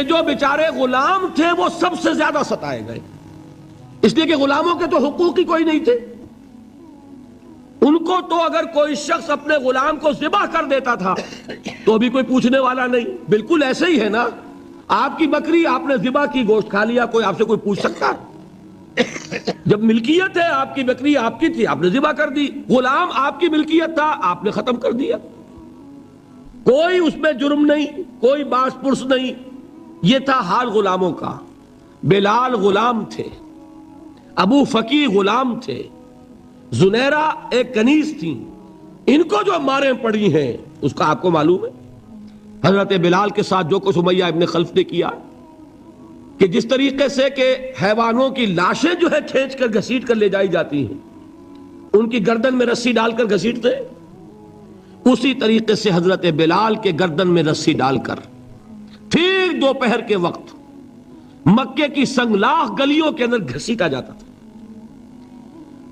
کہ جو بیچارے غلام تھے وہ سب سے زیادہ ستائے گئے، اس لیے کہ غلاموں کے تو حقوق ہی کوئی نہیں تھے۔ ان کو تو اگر کوئی شخص اپنے غلام کو ذبح کر دیتا تھا تو بھی کوئی پوچھنے والا نہیں۔ بالکل ایسے ہی ہے نا، آپ کی بکری آپ نے ذبح کی، گوشت کھا لیا، کوئی آپ سے کوئی پوچھ سکتا؟ جب ملکیت ہے، آپ کی بکری آپ کی تھی، آپ نے ذبح کر دی، غلام آپ کی ملکیت تھا، آپ نے ختم کر دیا، کوئی اس میں جرم نہیں، کوئی باس پرس نہیں۔ یہ تھا حال غلاموں کا۔ بلال غلام تھے، ابو فقی غلام تھے، زنیرہ ایک کنیز تھی، ان کو جو ماریں پڑی ہیں اس کا آپ کو معلوم ہے۔ حضرت بلال کے ساتھ جو کچھ امیہ ابن خلف نے کیا، کہ جس طریقے سے کہ حیوانوں کی لاشیں جو ہے کھینچ کر گھسیٹ کر لے جائی جاتی ہیں، ان کی گردن میں رسی ڈال کر گھسیٹتے، اسی طریقے سے حضرت بلال کے گردن میں رسی ڈال کر ٹھیک دوپہر کے وقت مکے کی سنگلاخ گلیوں کے اندر گھسیٹا جاتا تھا۔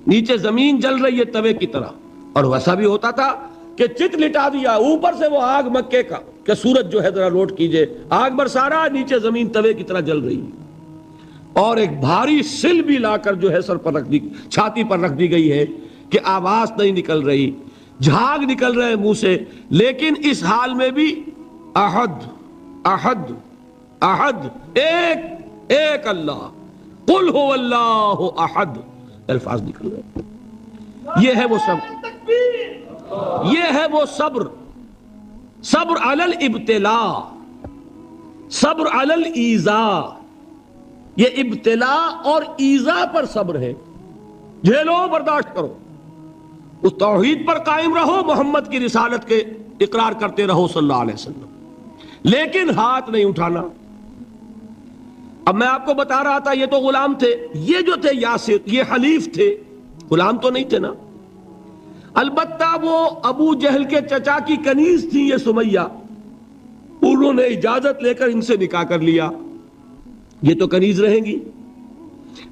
نیچے زمین جل رہی ہے توے کی طرح، اور ویسا بھی ہوتا تھا کہ چت لٹا دیا، اوپر سے وہ آگ مکے کا کہ سورج جو ہے ذرا نوٹ کیجئے، آگ برسا رہا، نیچے زمین توے کی طرح جل رہی ہے، اور ایک بھاری سل بھی لا کر جو ہے سر پر رکھ دی، چھاتی پر رکھ دی گئی ہے کہ آواز نہیں نکل رہی، جھاگ نکل رہے منہ سے، لیکن اس حال میں بھی احد احد احد، ایک ایک اللہ، قل هو اللہ احد، الفاظ نکل رہے۔ یہ ہے وہ صبر، یہ ہے وہ صبر، صبر علی الابتلاء، صبر علی الایذاء۔ یہ ابتلاء اور ایذاء پر صبر ہے، جھیلو، برداشت کرو، اس توحید پر قائم رہو، محمد کی رسالت کے اقرار کرتے رہو صلی اللہ علیہ وسلم، لیکن ہاتھ نہیں اٹھانا۔ اب میں آپ کو بتا رہا تھا یہ تو غلام تھے، یہ جو تھے یاسر، یہ حلیف تھے، غلام تو نہیں تھے نا۔ البتہ وہ ابو جہل کے چچا کی کنیز تھی یہ سمیہ، انہوں نے اجازت لے کر ان سے نکاح کر لیا، یہ تو کنیز رہیں گی۔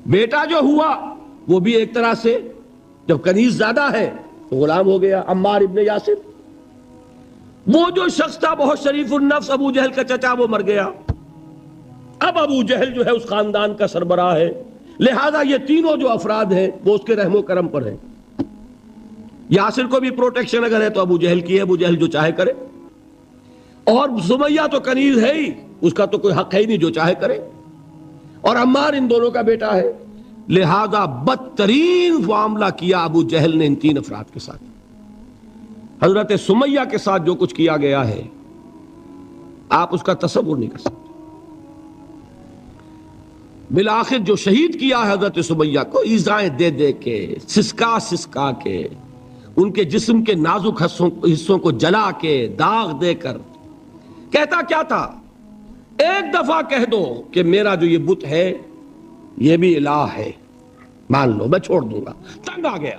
بیٹا جو ہوا وہ بھی ایک طرح سے جب کنیز زیادہ ہے تو غلام ہو گیا، عمار ابن یاسر۔ وہ جو شخص تھا بہت شریف النفس ابو جہل کا چچا، وہ مر گیا، اب ابو جہل جو ہے اس خاندان کا سربراہ ہے، لہذا یہ تینوں جو افراد ہیں وہ اس کے رحم و کرم پر ہیں۔ یاسر کو بھی پروٹیکشن اگر ہے تو ابو جہل کی ہے، ابو جہل جو چاہے کرے، اور سمیہ تو کنیز ہے ہی، اس کا تو کوئی حق ہے ہی نہیں، جو چاہے کرے، اور عمار ان دونوں کا بیٹا ہے، لہذا بدترین معاملہ کیا ابو جہل نے ان تین افراد کے ساتھ۔ حضرت سمیہ کے ساتھ جو کچھ کیا گیا ہے آپ اس کا تصور نہیں کر سکتے۔ بالآخر جو شہید کیا ہے حضرت سمیہ کو، ایذائیں دے دے کے، سسکا سسکا کے، ان کے جسم کے نازک حصوں کو جلا کے، داغ دے کر، کہتا کیا تھا، ایک دفعہ کہہ دو کہ میرا جو یہ بت ہے یہ بھی الہ ہے، مان لو میں چھوڑ دوں گا۔ تنگ آ گیا،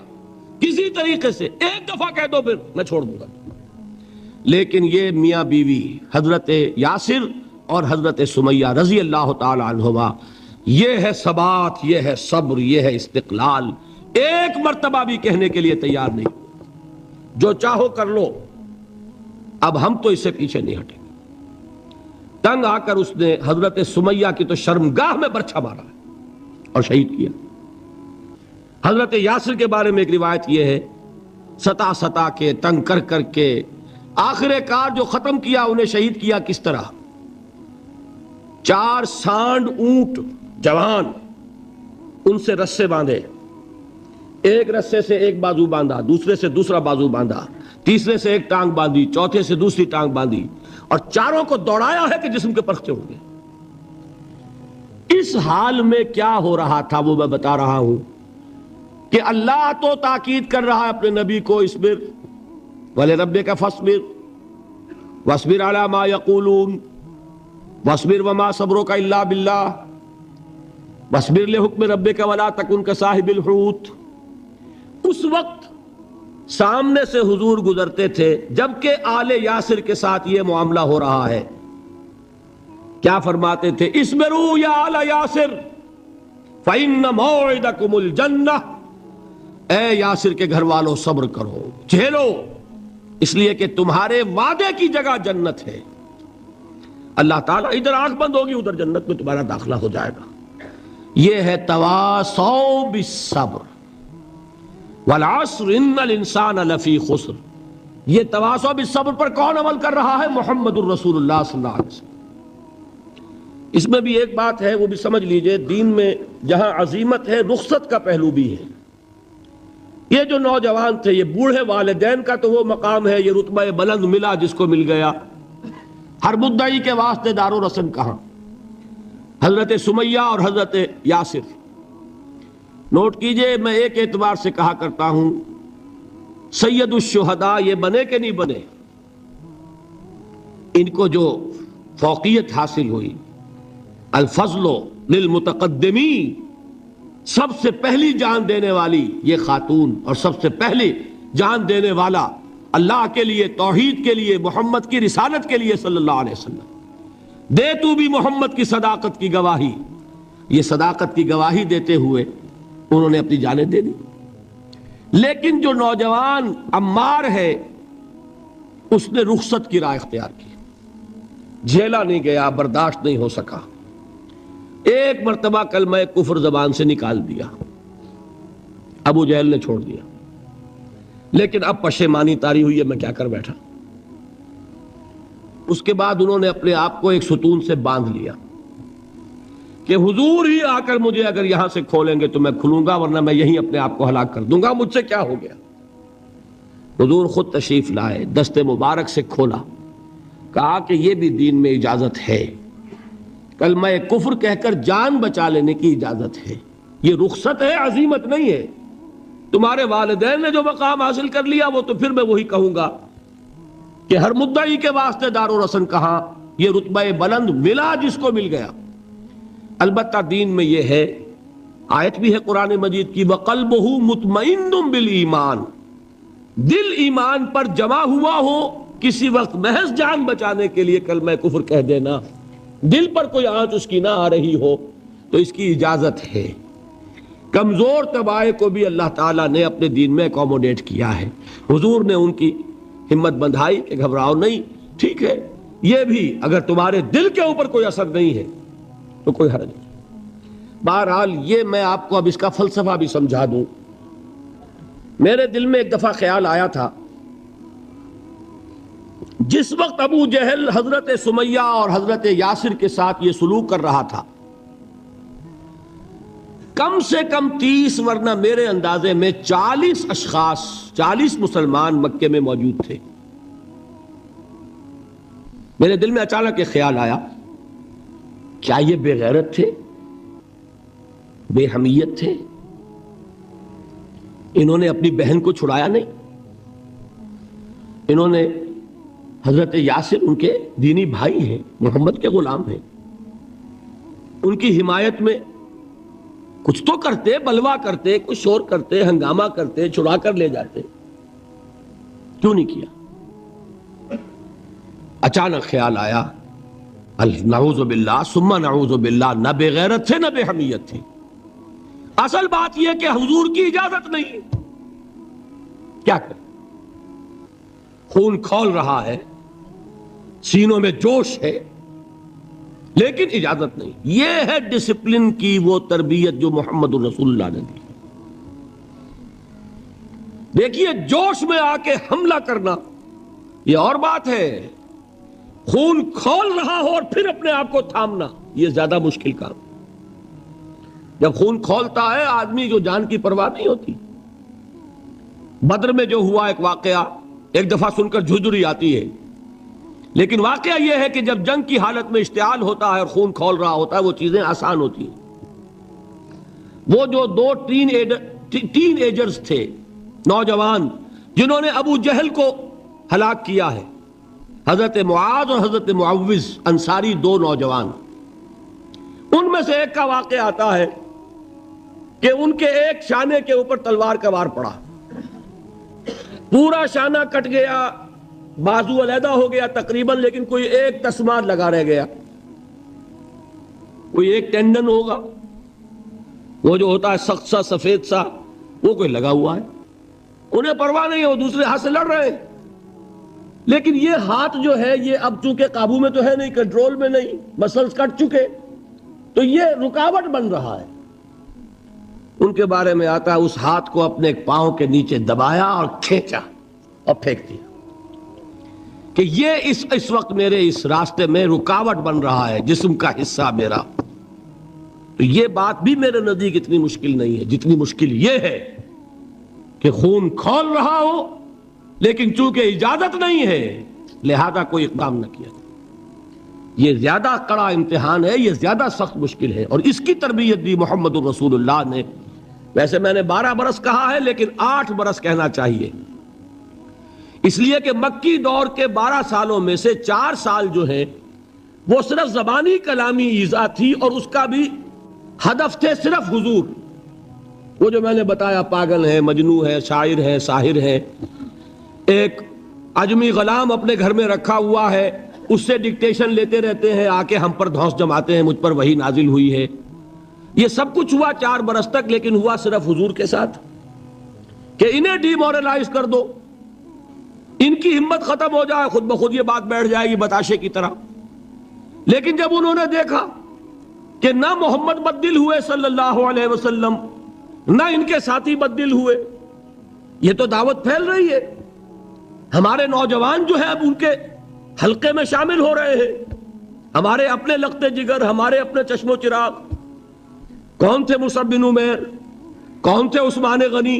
کسی طریقے سے ایک دفعہ کہہ دو پھر میں چھوڑ دوں گا۔ لیکن یہ میاں بیوی حضرت یاسر اور حضرت سمیہ رضی اللہ تعالی عنہما، یہ ہے ثبات، یہ ہے صبر، یہ ہے استقلال، ایک مرتبہ بھی کہنے کے لیے تیار نہیں، جو چاہو کر لو، اب ہم تو اس سے پیچھے نہیں ہٹیں گے۔ تنگ آ کر اس نے حضرت سمیہ کی تو شرمگاہ میں برچھا مارا اور شہید کیا۔ حضرت یاسر کے بارے میں ایک روایت یہ ہے، ستا ستا کے، تنگ کر کر کے، آخر کار جو ختم کیا، انہیں شہید کیا کس طرح، 4 سانڈ اونٹ جوان، ان سے رسے باندھے، ایک رسے سے ایک بازو باندھا، دوسرے سے دوسرا بازو باندھا، تیسرے سے ایک ٹانگ باندھی، چوتھے سے دوسری ٹانگ باندھی، اور چاروں کو دوڑایا ہے کہ جسم کے پرخچے ہوں گے۔ اس حال میں کیا ہو رہا تھا وہ میں بتا رہا ہوں کہ اللہ تو تاکید کر رہا ہے اپنے نبی کو، اصبر وَلِرَبِّكَ فَاصْبِرْ وَاصْبِرْ عَلَى مَا يَقُولُونَ وَاصْبِرْ وَمَا صَبْرُكَ إِلَّا بِاللَّهِ وَاصْبِرْ لِحُكْمِ رَبِّكَ وَلَا تَكُنْ كَصَاحِبِ الْحُوتِ۔ اس وقت سامنے سے حضور گزرتے تھے جبکہ آل یاسر کے ساتھ یہ معاملہ ہو رہا ہے، کیا فرماتے تھے، اصبروا یا آل یاسر فَإِنَّ مَوْعِدَكُمُ الْجَنَّةُ، اے یاسر کے گھر والوں صبر کرو، جھیلو، اس لیے کہ تمہارے وعدے کی جگہ جنت ہے۔ اللہ تعالیٰ ادھر آنکھ بند ہوگی ادھر جنت میں تمہارا داخلہ ہو جائے گا. یہ ہے تواصوا بالصبر والعصر ان الانسان لفی خسر. یہ تواصوا بالصبر پر کون عمل کر رہا ہے؟ محمد الرسول اللہ صلی اللہ علیہ وسلم. اس میں بھی ایک بات ہے وہ بھی سمجھ لیجئے، دین میں جہاں عظیمت ہے رخصت کا پہلو بھی ہے. یہ جو نوجوان تھے، یہ بوڑھے والدین کا تو وہ مقام ہے، یہ رتبہ بلند ملا جس کو مل گیا. ہر مدعی کے واسطے دار و رسن کہاں؟ حضرت سمیہ اور حضرت یاسر. نوٹ کیجئے، میں ایک اعتبار سے کہا کرتا ہوں سید الشہداء یہ بنے کہ نہیں بنے، ان کو جو فوقیت حاصل ہوئی، الفضل للمتقدمین، سب سے پہلی جان دینے والی یہ خاتون اور سب سے پہلی جان دینے والا اللہ کے لیے، توحید کے لیے، محمد کی رسالت کے لیے صلی اللہ علیہ وسلم. دے تو بھی محمد کی صداقت کی گواہی. یہ صداقت کی گواہی دیتے ہوئے انہوں نے اپنی جانیں دے دی. لیکن جو نوجوان عمار ہے اس نے رخصت کی راہ اختیار کی، جھیلا نہیں گیا، برداشت نہیں ہو سکا. ایک مرتبہ کلمہ کفر زبان سے نکال دیا، ابو جہل نے چھوڑ دیا، لیکن اب پشیمانی طاری ہوئی ہے میں کیا کر بیٹھا. اس کے بعد انہوں نے اپنے آپ کو ایک ستون سے باندھ لیا کہ حضور ہی آ کر مجھے اگر یہاں سے کھولیں گے تو میں کھلوں گا، ورنہ میں یہیں اپنے آپ کو ہلاک کر دوں گا، مجھ سے کیا ہو گیا. حضور خود تشریف لائے، دست مبارک سے کھولا، کہا کہ یہ بھی دین میں اجازت ہے، کلمہ کفر کہہ کر جان بچا لینے کی اجازت ہے. یہ رخصت ہے، عزیمت نہیں ہے. تمہارے والدین نے جو مقام حاصل کر لیا وہ تو پھر میں وہی کہوں گا کہ ہر مدعی کے واسطے دار و رسن کہاں، یہ رتبہ بلند ملا جس کو مل گیا. البتہ دین میں یہ ہے، آیت بھی ہے قرآن مجید کی، وَقَلْبُهُ مُطْمَئِنٌ بِالْإِيمَانِ، دل ایمان پر جمع ہوا ہو، کسی وقت محض جان بچانے کے لیے کلمہ کفر کہہ دینا، دل پر کوئی آنچ اس کی نہ آ رہی ہو تو اس کی اجازت ہے. کمزور طبائع کو بھی اللہ تعالیٰ نے اپنے دین میں اکوموڈیٹ کیا ہے. حضور نے ان کی ہمت بندھائی کہ گھبراؤ نہیں، ٹھیک ہے، یہ بھی اگر تمہارے دل کے اوپر کوئی اثر نہیں ہے تو کوئی حرج نہیں. بہرحال یہ میں آپ کو اب اس کا فلسفہ بھی سمجھا دوں. میرے دل میں ایک دفعہ خیال آیا تھا، جس وقت ابو جہل حضرت سمیہ اور حضرت یاسر کے ساتھ یہ سلوک کر رہا تھا، کم سے کم 30 ورنہ میرے اندازے میں 40 اشخاص، 40 مسلمان مکے میں موجود تھے. میرے دل میں اچانک ایک خیال آیا، کیا یہ بے غیرت تھے، بے حمیت تھے؟ انہوں نے اپنی بہن کو چھڑایا نہیں؟ انہوں نے حضرت یاسر ان کے دینی بھائی ہیں، محمد کے غلام ہیں، ان کی حمایت میں کچھ تو کرتے، بلوا کرتے، کچھ شور کرتے، ہنگامہ کرتے، چھڑا کر لے جاتے، کیوں نہیں کیا؟ اچانک خیال آیا، نعوذ باللہ ثم نعوذ باللہ، نہ بے غیرت تھے نہ بے حمیت تھی. اصل بات یہ کہ حضور کی اجازت نہیں. کیا کریں؟ خون کھول رہا ہے، سینوں میں جوش ہے، لیکن اجازت نہیں. یہ ہے ڈسپلن کی وہ تربیت جو محمد الرسول اللہ نے دی. دیکھیے، جوش میں آ کے حملہ کرنا یہ اور بات ہے، خون کھول رہا ہو اور پھر اپنے آپ کو تھامنا یہ زیادہ مشکل کام. جب خون کھولتا ہے آدمی جو جان کی پرواہ نہیں ہوتی. بدر میں جو ہوا ایک واقعہ ایک دفعہ سن کر جھجری آتی ہے، لیکن واقعہ یہ ہے کہ جب جنگ کی حالت میں اشتعال ہوتا ہے اور خون کھول رہا ہوتا ہے وہ چیزیں آسان ہوتی ہیں. وہ جو 2 ٹین ایجرز تھے، نوجوان، جنہوں نے ابو جہل کو ہلاک کیا ہے، حضرت معاذ اور حضرت معوذ، انصاری 2 نوجوان، ان میں سے ایک کا واقعہ آتا ہے کہ ان کے ایک شانے کے اوپر تلوار کا وار پڑا، پورا شانہ کٹ گیا، بازو علیحدہ ہو گیا تقریباً، لیکن کوئی ایک تسمہ لگا رہ گیا، کوئی ایک ٹینڈن ہوگا، وہ جو ہوتا ہے سخت سا سفید سا، وہ کوئی لگا ہوا ہے. انہیں پرواہ نہیں ہے، وہ دوسرے ہاتھ سے لڑ رہے ہیں. لیکن یہ ہاتھ جو ہے یہ اب چونکہ قابو میں تو ہے نہیں، کنٹرول میں نہیں، مسلز کٹ چکے، تو یہ رکاوٹ بن رہا ہے۔ ان کے بارے میں آتا ہے اس ہاتھ کو اپنے پاؤں کے نیچے دبایا اور کھینچا اور پھینک دیا کہ یہ اس وقت میرے اس راستے میں رکاوٹ بن رہا ہے، جسم کا حصہ میرا۔ تو یہ بات بھی میرے نزدیک اتنی مشکل نہیں ہے جتنی مشکل یہ ہے کہ خون کھول رہا ہو لیکن چونکہ اجازت نہیں ہے لہذا کوئی اقدام نہ کیا۔ یہ زیادہ کڑا امتحان ہے، یہ زیادہ سخت مشکل ہے، اور اس کی تربیت دی محمد الرسول اللہ نے۔ ویسے میں نے 12 برس کہا ہے لیکن 8 برس کہنا چاہیے، اس لیے کہ مکی دور کے 12 سالوں میں سے 4 سال جو ہیں وہ صرف زبانی کلامی ایذا تھی، اور اس کا بھی ہدف تھے صرف حضور۔ وہ جو میں نے بتایا پاگل ہے، مجنوں ہے، شاعر ہے، ساحر ہے، ایک عجمی غلام اپنے گھر میں رکھا ہوا ہے، اس سے ڈکٹیشن لیتے رہتے ہیں، آ کے ہم پر دھونس جماتے ہیں، مجھ پر وحی نازل ہوئی ہے۔ یہ سب کچھ ہوا 4 برس تک، لیکن ہوا صرف حضور کے ساتھ کہ انہیں ڈی مورلائز کر دو، ان کی ہمت ختم ہو جائے، خود بخود یہ بات بیٹھ جائے گی بتاشے کی طرح۔ لیکن جب انہوں نے دیکھا کہ نہ محمد بدل ہوئے صلی اللہ علیہ وسلم، نہ ان کے ساتھی بدل ہوئے، یہ تو دعوت پھیل رہی ہے، ہمارے نوجوان جو ہے اب ان کے حلقے میں شامل ہو رہے ہیں، ہمارے اپنے لختے جگر، ہمارے اپنے چشم و چراغ۔ کون تھے مصعب بن عمیر، کون تھے عثمان غنی،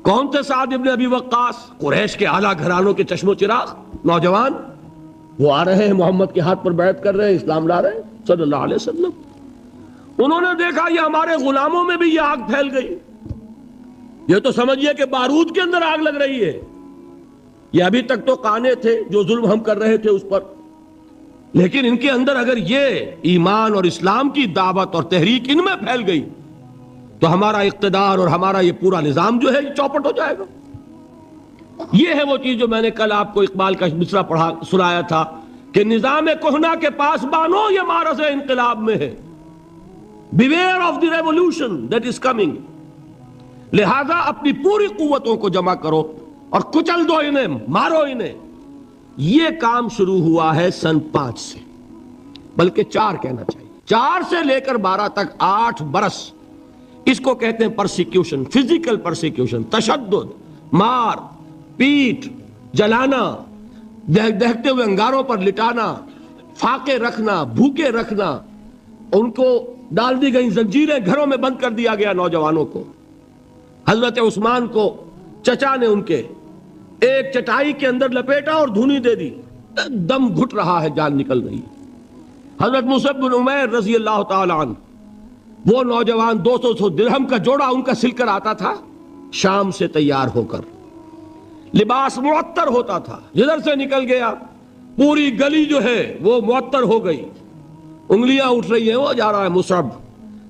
کون تھے سعد ابن ابی وقاص، قریش کے اعلیٰ گھرانوں کے چشم و چراغ نوجوان، وہ آ رہے ہیں محمد کے ہاتھ پر بیعت کر رہے ہیں، اسلام لا رہے ہیں صلی اللہ علیہ وسلم۔ انہوں نے دیکھا یہ ہمارے غلاموں میں بھی یہ آگ پھیل گئی، یہ تو سمجھیے کہ بارود کے اندر آگ لگ رہی ہے۔ یہ ابھی تک تو قانے تھے جو ظلم ہم کر رہے تھے اس پر، لیکن ان کے اندر اگر یہ ایمان اور اسلام کی دعوت اور تحریک ان میں پھیل گئی تو ہمارا اقتدار اور ہمارا یہ پورا نظام جو ہے یہ چوپٹ ہو جائے گا۔ یہ ہے وہ چیز جو میں نے کل آپ کو اقبال کا مصرع پڑھا سنایا تھا کہ نظام کہنا کے پاس بانو یہ مارز انقلاب میں ہے، beware of the revolution that is coming. لہذا اپنی پوری قوتوں کو جمع کرو اور کچل دو انہیں، مارو انہیں۔ یہ کام شروع ہوا ہے سن 5 سے، بلکہ 4 کہنا چاہیے، 4 سے لے کر 12 تک 8 برس اس کو کہتے ہیں پرسیکیوشن، فزیکل پرسیکیوشن، تشدد، مار پیٹ، جلانا، دہتے ہوئے انگاروں پر لٹانا، فاقے رکھنا، بھوکے رکھنا، ان کو ڈال دی گئی زنجیریں، گھروں میں بند کر دیا گیا نوجوانوں کو۔ حضرت عثمان کو چچا نے ان کے ایک چٹائی کے اندر لپیٹا اور دھونی دے دی، دم گھٹ رہا ہے، جان نکل رہی۔ حضرت مصعب بن عمیر رضی اللہ تعالی عنہ، وہ نوجوان 200 درہم کا جوڑا ان کا سل کر آتا تھا شام سے تیار ہو کر، لباس معطر ہوتا تھا، جدھر سے نکل گیا پوری گلی جو ہے وہ معطر ہو گئی، انگلیاں اٹھ رہی ہیں، وہ جا رہا ہے مصعب،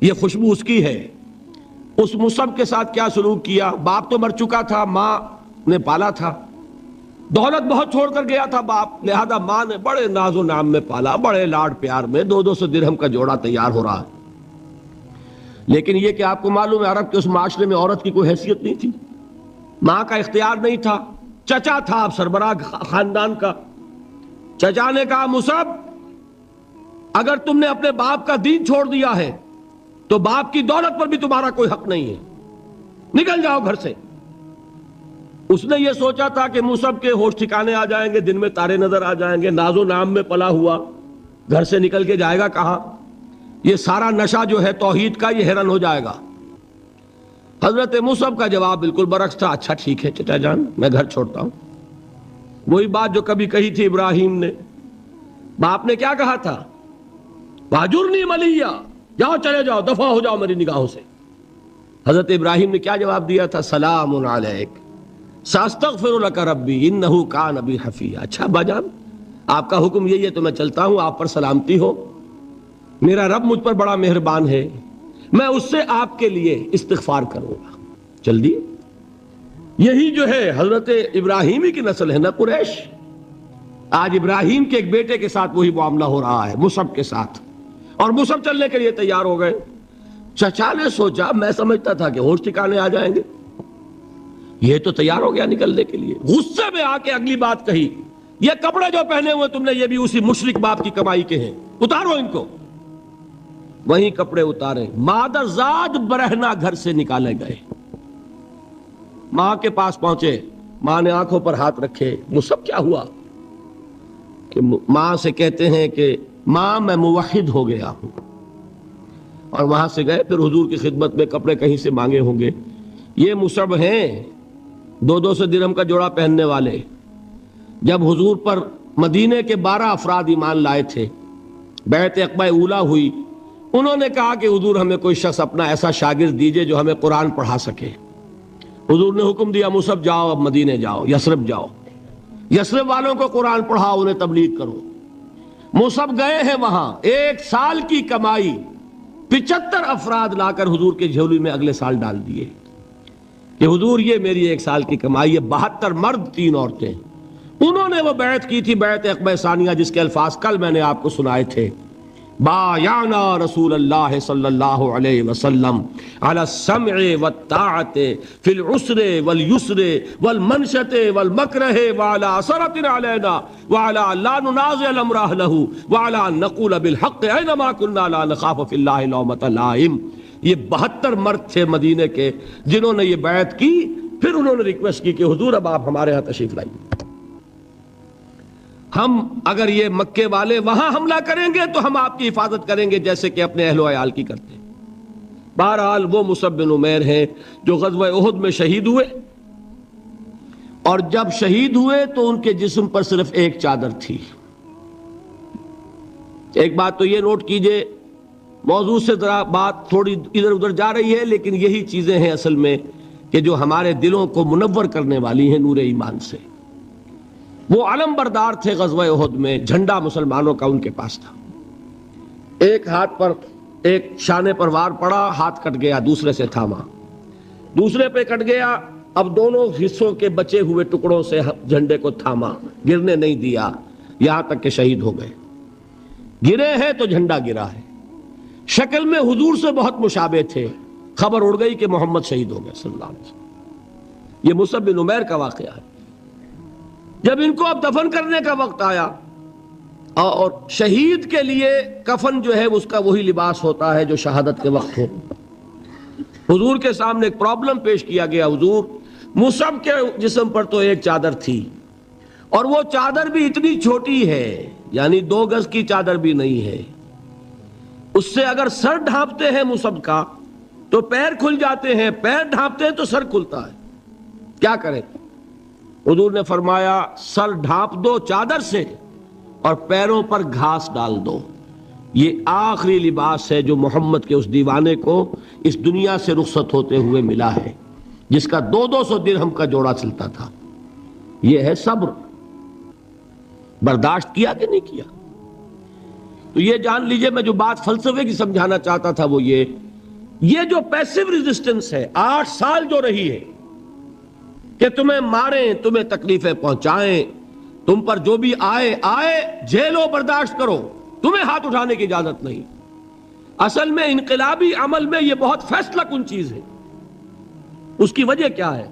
یہ خوشبو اس کی ہے۔ اس مصعب کے ساتھ کیا سلوک کیا؟ باپ تو مر چکا تھا، ماں نے پالا تھا، دولت بہت چھوڑ کر گیا تھا باپ، لہذا ماں نے بڑے ناز و نام میں پالا، بڑے لاڈ پیار میں، 200 درہم کا جوڑا تیار ہو رہا ہے۔ لیکن یہ کہ آپ کو معلوم ہے عرب کے اس معاشرے میں عورت کی کوئی حیثیت نہیں تھی، ماں کا اختیار نہیں تھا، چچا تھا اب سربراہ خاندان کا۔ چچا نے کہا مصعب اگر تم نے اپنے باپ کا دین چھوڑ دیا ہے تو باپ کی دولت پر بھی تمہارا کوئی حق نہیں ہے، نکل جاؤ گھر سے۔ اس نے یہ سوچا تھا کہ مصعب کے ہوش ٹھکانے آ جائیں گے، دن میں تارے نظر آ جائیں گے، ناز و نام میں پلا ہوا گھر سے نکل کے جائے گا کہاں، یہ سارا نشہ جو ہے توحید کا یہ حیران ہو جائے گا۔ حضرت مصعب کا جواب بالکل برعکس تھا، اچھا ٹھیک ہے چچا جان میں گھر چھوڑتا ہوں۔ وہی بات جو کبھی کہی تھی ابراہیم نے، باپ نے کیا کہا تھا؟ واجرنی ملیہ، جاؤ چلے جاؤ، دفع ہو جاؤ میری نگاہوں سے۔ حضرت ابراہیم نے کیا جواب دیا تھا؟ سلام علیک ساستغفر لک ربی انہ کان بی حفیہ۔ اچھا ابا جان آپ کا حکم یہی ہے تو میں چلتا ہوں، آپ پر سلامتی ہو، میرا رب مجھ پر بڑا مہربان ہے، میں اس سے آپ کے لیے استغفار کروں گا۔ چل دیے۔ یہی جو ہے حضرت ابراہیمی کی نسل ہے نا قریش۔ آج ابراہیم کے ایک بیٹے کے ساتھ وہی معاملہ ہو رہا ہے مصعب کے ساتھ، اور مصعب چلنے کے لیے تیار ہو گئے۔ چچا نے سوچا، میں سمجھتا تھا کہ ہوش ٹھکانے آ جائیں گے، یہ تو تیار ہو گیا نکلنے کے لیے، غصے میں آ کے اگلی بات کہی یہ کپڑے جو پہنے ہوئے تم نے یہ بھی اسی مشرک باپ کی کمائی کے ہیں، اتارو ان کو۔ وہیں کپڑے اتارے، مادر زاد برہنہ گھر سے نکالے گئے، ماں کے پاس پہنچے، ماں نے آنکھوں پر ہاتھ رکھے۔ وہ سب کیا ہوا کہ ماں سے کہتے ہیں کہ ماں میں موحد ہو گیا ہوں، اور وہاں سے گئے پھر حضور کی خدمت میں، کپڑے کہیں سے مانگے ہوں گے۔ یہ مصعب ہیں 200 درہم کا جوڑا پہننے والے، جب حضور پر مدینے کے 12 افراد ایمان لائے تھے، بیعت عقبہ اولیٰ ہوئی، انہوں نے کہا کہ حضور ہمیں کوئی شخص اپنا ایسا شاگرد دیجئے جو ہمیں قرآن پڑھا سکے۔ حضور نے حکم دیا مصعب جاؤ، اب مدینے جاؤ، یثرب جاؤ، یثرب والوں کو قرآن پڑھاؤ، انہیں تبلیغ کرو۔ مصعب گئے ہیں وہاں، 1 سال کی کمائی 75 افراد لا کر حضور کے جھولی میں اگلے سال ڈال دیے کہ حضور یہ میری 1 سال کی کمائی ہے۔ 72 مرد 3 عورتیں، انہوں نے وہ بیعت کی تھی، بیعت عقبہ ثانیہ، جس کے الفاظ کل میں نے آپ کو سنائے تھے۔ بایعنا رسول اللہ صلی اللہ علیہ وسلم علی السمع والطاعت فی العسر والیسر والمنشط والمکرہ وعلی اثرۃ علینا وعلی لا ننازع الامر اہلہ وعلی ان نقول بالحق اینما کنا لا نخاف فی اللہ لومۃ لائم۔ یہ 72 مرد تھے مدینے کے جنہوں نے یہ بیعت کی۔ پھر انہوں نے ریکویسٹ کی کہ حضور اب آپ ہمارے ہاں تشریف لائیے، ہم اگر یہ مکے والے وہاں حملہ کریں گے تو ہم آپ کی حفاظت کریں گے جیسے کہ اپنے اہل و عیال کی کرتے ہیں۔ بہرحال وہ مصعب بن عمیر ہیں جو غزوہ احد میں شہید ہوئے، اور جب شہید ہوئے تو ان کے جسم پر صرف ایک چادر تھی۔ ایک بات تو یہ نوٹ کیجئے، موضوع سے ذرا بات تھوڑی ادھر ادھر جا رہی ہے، لیکن یہی چیزیں ہیں اصل میں کہ جو ہمارے دلوں کو منور کرنے والی ہیں نور ایمان سے۔ وہ علم بردار تھے غزوہ احد میں، جھنڈا مسلمانوں کا ان کے پاس تھا۔ ایک ہاتھ پر، ایک شانے پر وار پڑا، ہاتھ کٹ گیا، دوسرے سے تھاما، دوسرے پہ کٹ گیا، اب دونوں حصوں کے بچے ہوئے ٹکڑوں سے جھنڈے کو تھاما، گرنے نہیں دیا، یہاں تک کہ شہید ہو گئے۔ گرے ہیں تو جھنڈا گرا ہے۔ شکل میں حضور سے بہت مشابہ تھے، خبر اڑ گئی کہ محمد شہید ہو گئے صلی اللہ علیہ وسلم۔ یہ مصعب بن عمیر کا واقعہ ہے۔ جب ان کو اب دفن کرنے کا وقت آیا، اور شہید کے لیے کفن جو ہے اس کا وہی لباس ہوتا ہے جو شہادت کے وقت ہو، حضور کے سامنے ایک پرابلم پیش کیا گیا۔ حضور، مصعب کے جسم پر تو ایک چادر تھی، اور وہ چادر بھی اتنی چھوٹی ہے، یعنی 2 گز کی چادر بھی نہیں ہے، اس سے اگر سر ڈھانپتے ہیں مصعب کا تو پیر کھل جاتے ہیں، پیر ڈھانپتے ہیں تو سر کھلتا ہے، کیا کریں؟ حضور نے فرمایا سر ڈھانپ دو چادر سے اور پیروں پر گھاس ڈال دو۔ یہ آخری لباس ہے جو محمد کے اس دیوانے کو اس دنیا سے رخصت ہوتے ہوئے ملا ہے، جس کا 200 درہم کا جوڑا چلتا تھا۔ یہ ہے صبر۔ برداشت کیا کہ نہیں کیا؟ تو یہ جان لیجئے، میں جو بات فلسفے کی سمجھانا چاہتا تھا وہ یہ جو پیسیو ریزسٹنس ہے 8 سال جو رہی ہے کہ تمہیں ماریں، تمہیں تکلیفیں پہنچائیں، تم پر جو بھی آئے جھیلو، برداشت کرو، تمہیں ہاتھ اٹھانے کی اجازت نہیں۔ اصل میں انقلابی عمل میں یہ بہت فیصلہ کن چیز ہے۔ اس کی وجہ کیا ہے؟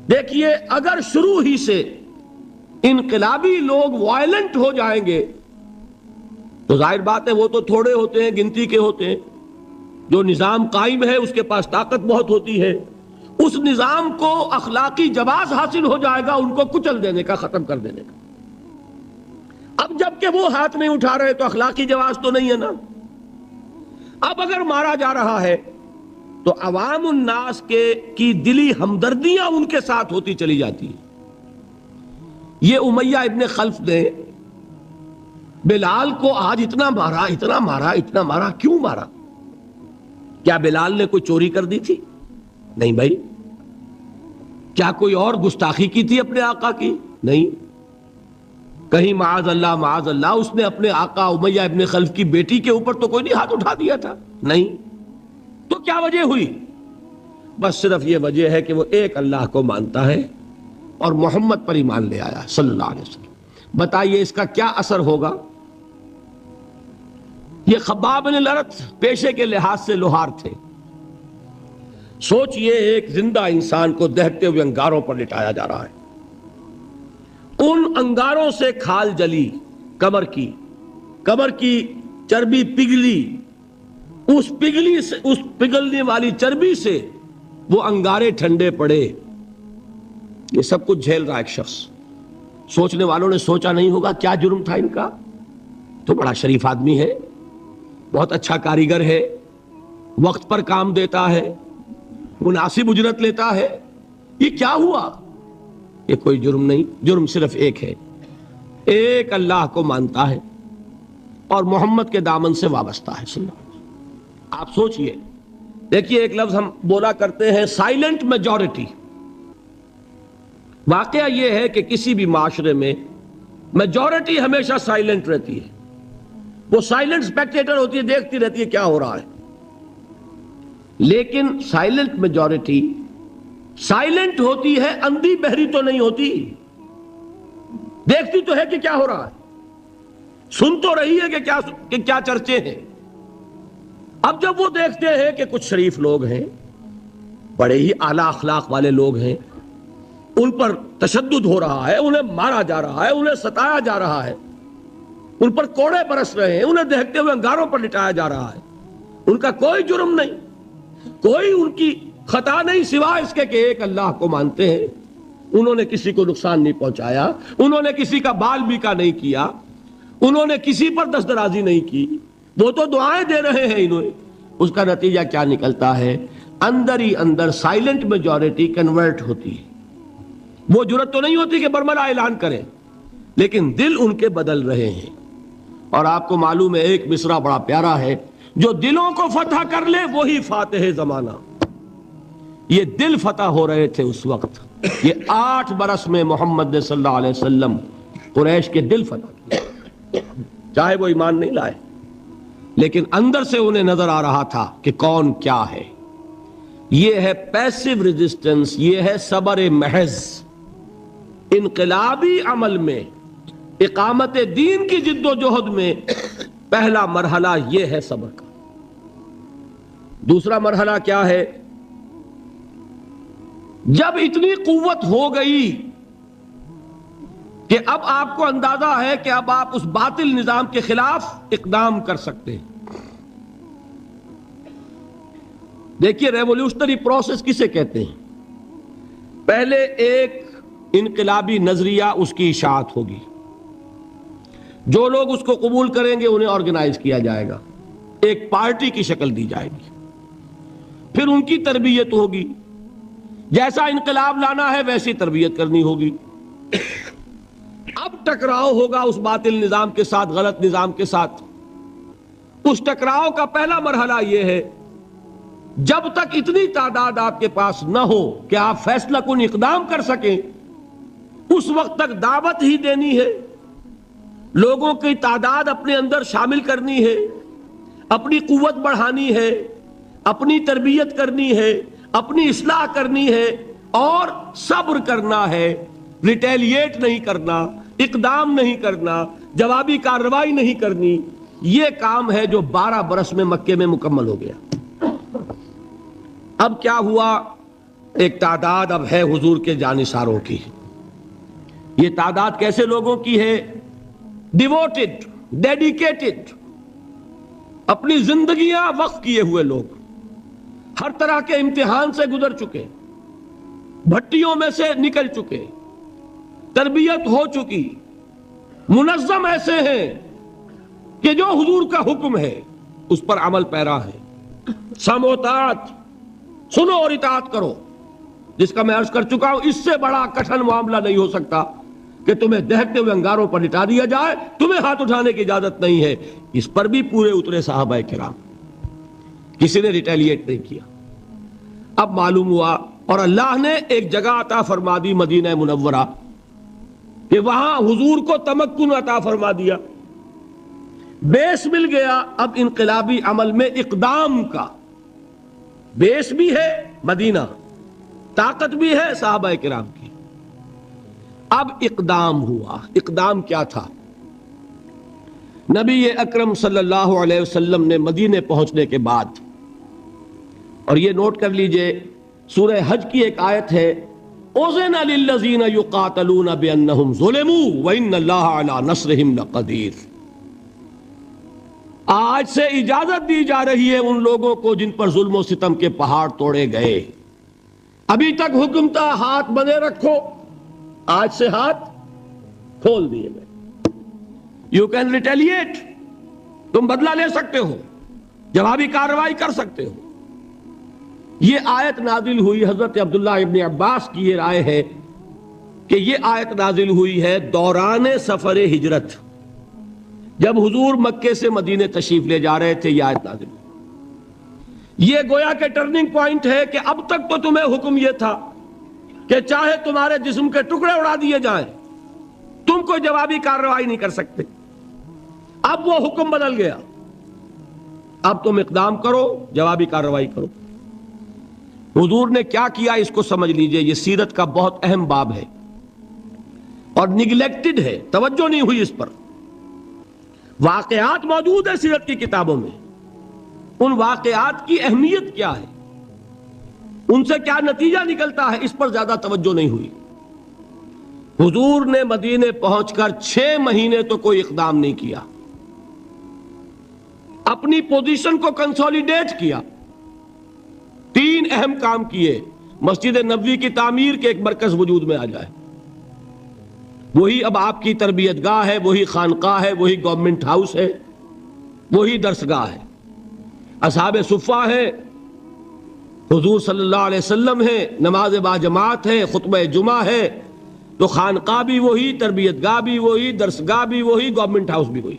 دیکھیے، اگر شروع ہی سے انقلابی لوگ وائلنٹ ہو جائیں گے تو ظاہر بات ہے وہ تو تھوڑے ہوتے ہیں، گنتی کے ہوتے ہیں۔ جو نظام قائم ہے اس کے پاس طاقت بہت ہوتی ہے، اس نظام کو اخلاقی جواز حاصل ہو جائے گا ان کو کچل دینے کا، ختم کر دینے کا۔ اب جب کہ وہ ہاتھ نہیں اٹھا رہے تو اخلاقی جواز تو نہیں ہے نا۔ اب اگر مارا جا رہا ہے تو عوام الناس کی دلی ہمدردیاں ان کے ساتھ ہوتی چلی جاتی ہیں۔ یہ امیہ ابن خلف نے بلال کو آج اتنا مارا، اتنا مارا، اتنا مارا، کیوں مارا؟ کیا بلال نے کوئی چوری کر دی تھی؟ نہیں بھائی۔ کیا کوئی اور گستاخی کی تھی اپنے آقا کی؟ نہیں۔ کہیں معاذ اللہ اس نے اپنے آقا امیہ ابن خلف کی بیٹی کے اوپر تو کوئی نہیں ہاتھ اٹھا دیا تھا؟ نہیں۔ تو کیا وجہ ہوئی؟ بس صرف یہ وجہ ہے کہ وہ ایک اللہ کو مانتا ہے اور محمد پر ایمان لے آیا صلی اللہ علیہ وسلم۔ بتائیے اس کا کیا اثر ہوگا؟ یہ خباب بن الارت پیشے کے لحاظ سے لوہار تھے۔ سوچئے ایک زندہ انسان کو دہتے ہوئے انگاروں پر لٹایا جا رہا ہے، ان انگاروں سے کھال جلی کمر کی چربی پگھلی، اس پگھلنے والی چربی سے وہ انگارے ٹھنڈے پڑے. یہ سب کچھ جھیل رہا ایک شخص. سوچنے والوں نے سوچا نہیں ہوگا کیا جرم تھا ان کا، تو بڑا شریف آدمی ہے، بہت اچھا کاریگر ہے، وقت پر کام دیتا ہے، مناسب اجرت لیتا ہے، یہ کیا ہوا؟ یہ کوئی جرم نہیں، جرم صرف ایک ہے، ایک اللہ کو مانتا ہے اور محمد کے دامن سے وابستہ ہے. سنو آپ سوچئے، دیکھیے ایک لفظ ہم بولا کرتے ہیں سائلنٹ میجورٹی. واقعہ یہ ہے کہ کسی بھی معاشرے میں میجورٹی ہمیشہ سائلنٹ رہتی ہے، وہ سائلنٹ اسپیکٹیٹر ہوتی ہے، دیکھتی رہتی ہے کیا ہو رہا ہے. لیکن سائلنٹ میجورٹی سائلنٹ ہوتی ہے، اندھی بہری تو نہیں ہوتی، دیکھتی تو ہے کہ کیا ہو رہا ہے، سن تو رہی ہے کہ کیا چرچے ہیں. اب جب وہ دیکھتے ہیں کہ کچھ شریف لوگ ہیں، بڑے ہی اعلیٰ اخلاق والے لوگ ہیں، ان پر تشدد ہو رہا ہے، انہیں مارا جا رہا ہے، انہیں ستایا جا رہا ہے، ان پر کوڑے برس رہے ہیں، انہیں دیکھتے ہوئے انگاروں پر لٹایا جا رہا ہے، ان کا کوئی جرم نہیں، کوئی ان کی خطا نہیں، سوائے اس کے کہ ایک اللہ کو مانتے ہیں. انہوں نے کسی کو نقصان نہیں پہنچایا، انہوں نے کسی کا بال بیکا نہیں کیا، انہوں نے کسی پر دست درازی نہیں کی، وہ تو دعائیں دے رہے ہیں انہیں. اس کا نتیجہ کیا نکلتا ہے؟ اندر ہی اندر سائلنٹ میجورٹی کنورٹ ہوتی ہے. وہ جرت تو نہیں ہوتی کہ برملا اعلان کریں، لیکن دل ان کے بدل رہے ہیں. اور آپ کو معلوم ہے ایک مصرع بڑا پیارا ہے، جو دلوں کو فتح کر لے وہی فاتح زمانہ. یہ دل فتح ہو رہے تھے اس وقت. یہ 8 برس میں محمد صلی اللہ علیہ وسلم قریش کے دل فتح کیے، چاہے وہ ایمان نہیں لائے، لیکن اندر سے انہیں نظر آ رہا تھا کہ کون کیا ہے. یہ ہے پیسیو ریزسٹنس، یہ ہے صبر محض. انقلابی عمل میں، اقامت دین کی جد و جہد میں پہلا مرحلہ یہ ہے صبر کا. دوسرا مرحلہ کیا ہے؟ جب اتنی قوت ہو گئی کہ اب آپ کو اندازہ ہے کہ اب آپ اس باطل نظام کے خلاف اقدام کر سکتے ہیں. دیکھیے ریولوشنری پروسیس کسے کہتے ہیں؟ پہلے ایک انقلابی نظریہ، اس کی اشاعت ہوگی، جو لوگ اس کو قبول کریں گے انہیں آرگنائز کیا جائے گا، ایک پارٹی کی شکل دی جائے گی، پھر ان کی تربیت ہوگی، جیسا انقلاب لانا ہے ویسی تربیت کرنی ہوگی. اب ٹکراؤ ہوگا اس باطل نظام کے ساتھ، غلط نظام کے ساتھ. اس ٹکراؤ کا پہلا مرحلہ یہ ہے، جب تک اتنی تعداد آپ کے پاس نہ ہو کہ آپ فیصلہ کن اقدام کر سکیں، اس وقت تک دعوت ہی دینی ہے، لوگوں کی تعداد اپنے اندر شامل کرنی ہے، اپنی قوت بڑھانی ہے، اپنی تربیت کرنی ہے، اپنی اصلاح کرنی ہے، اور صبر کرنا ہے، ریٹیلیٹ نہیں کرنا، اقدام نہیں کرنا، جوابی کارروائی نہیں کرنی. یہ کام ہے جو 12 برس میں مکے میں مکمل ہو گیا. اب کیا ہوا؟ ایک تعداد اب ہے حضور کے جانثاروں کی. یہ تعداد کیسے لوگوں کی ہے؟ ڈیووٹڈ، ڈیڈیکیٹڈ، اپنی زندگیاں وقف کیے ہوئے لوگ، ہر طرح کے امتحان سے گزر چکے، بھٹیوں میں سے نکل چکے، تربیت ہو چکی، منظم ایسے ہیں کہ جو حضور کا حکم ہے اس پر عمل پیرا ہے. سم و طاعت، سنو اور اطاعت کرو، جس کا میں عرض کر چکا ہوں اس سے بڑا کٹھن معاملہ نہیں ہو سکتا کہ تمہیں دہتے ہوئے انگاروں پر لٹا دیا جائے، تمہیں ہاتھ اٹھانے کی اجازت نہیں ہے. اس پر بھی پورے اترے صحابہ کرام، کسی نے ریٹیلیٹ نہیں کیا. اب معلوم ہوا، اور اللہ نے ایک جگہ عطا فرما دی مدینہ منورہ، کہ وہاں حضور کو تمکن عطا فرما دیا، بیس مل گیا. اب انقلابی عمل میں اقدام کا بیس بھی ہے، مدینہ طاقت بھی ہے صحابہ کرام کی. اب اقدام ہوا. اقدام کیا تھا؟ نبی اکرم صلی اللہ علیہ وسلم نے مدینے پہنچنے کے بعد، اور یہ نوٹ کر لیجئے، سورہ حج کی ایک آیت ہے، اذن للذین یقاتلون بانہم ظلموا وان اللہ علی نصرہم لقدیر۔ آج سے اجازت دی جا رہی ہے ان لوگوں کو جن پر ظلم و ستم کے پہاڑ توڑے گئے۔ ابھی تک حکم تھا ہاتھ بندے رکھو، آج سے ہاتھ کھول دیے گئے۔ یو کین ریٹیلیٹ، تم بدلہ لے سکتے ہو، جوابی کارروائی کر سکتے ہو۔ یہ آیت نازل ہوئی، حضرت عبداللہ ابن عباس کی یہ رائے ہے کہ یہ آیت نازل ہوئی ہے دوران سفر ہجرت، جب حضور مکے سے مدینے تشریف لے جا رہے تھے، یہ آیت نازل ہوئی۔ یہ گویا کہ ٹرننگ پوائنٹ ہے کہ اب تک تو تمہیں حکم یہ تھا کہ چاہے تمہارے جسم کے ٹکڑے اڑا دیے جائیں، تم کوئی جوابی کارروائی نہیں کر سکتے۔ اب وہ حکم بدل گیا، اب تم اقدام کرو، جوابی کارروائی کرو۔ حضور نے کیا کیا اس کو سمجھ لیجئے، یہ سیرت کا بہت اہم باب ہے اور نگلیکٹڈ ہے، توجہ نہیں ہوئی اس پر۔ واقعات موجود ہیں سیرت کی کتابوں میں، ان واقعات کی اہمیت کیا ہے، ان سے کیا نتیجہ نکلتا ہے، اس پر زیادہ توجہ نہیں ہوئی۔ حضور نے مدینے پہنچ کر 6 مہینے تو کوئی اقدام نہیں کیا، اپنی پوزیشن کو کنسولیڈیٹ کیا۔ 3 اہم کام کیے، مسجد نبوی کی تعمیر کے ایک مرکز وجود میں آ جائے، وہی اب آپ کی تربیت گاہ ہے، وہی خانقاہ ہے، وہی گورنمنٹ ہاؤس ہے، وہی درسگاہ ہے، اصحاب صفہ ہے، حضور صلی اللہ علیہ وسلم ہے، نماز با جماعت ہے، خطبہ جمعہ ہے، تو خانقاہ بھی وہی، تربیت گاہ بھی وہی، درسگاہ بھی وہی، گورنمنٹ ہاؤس بھی وہی۔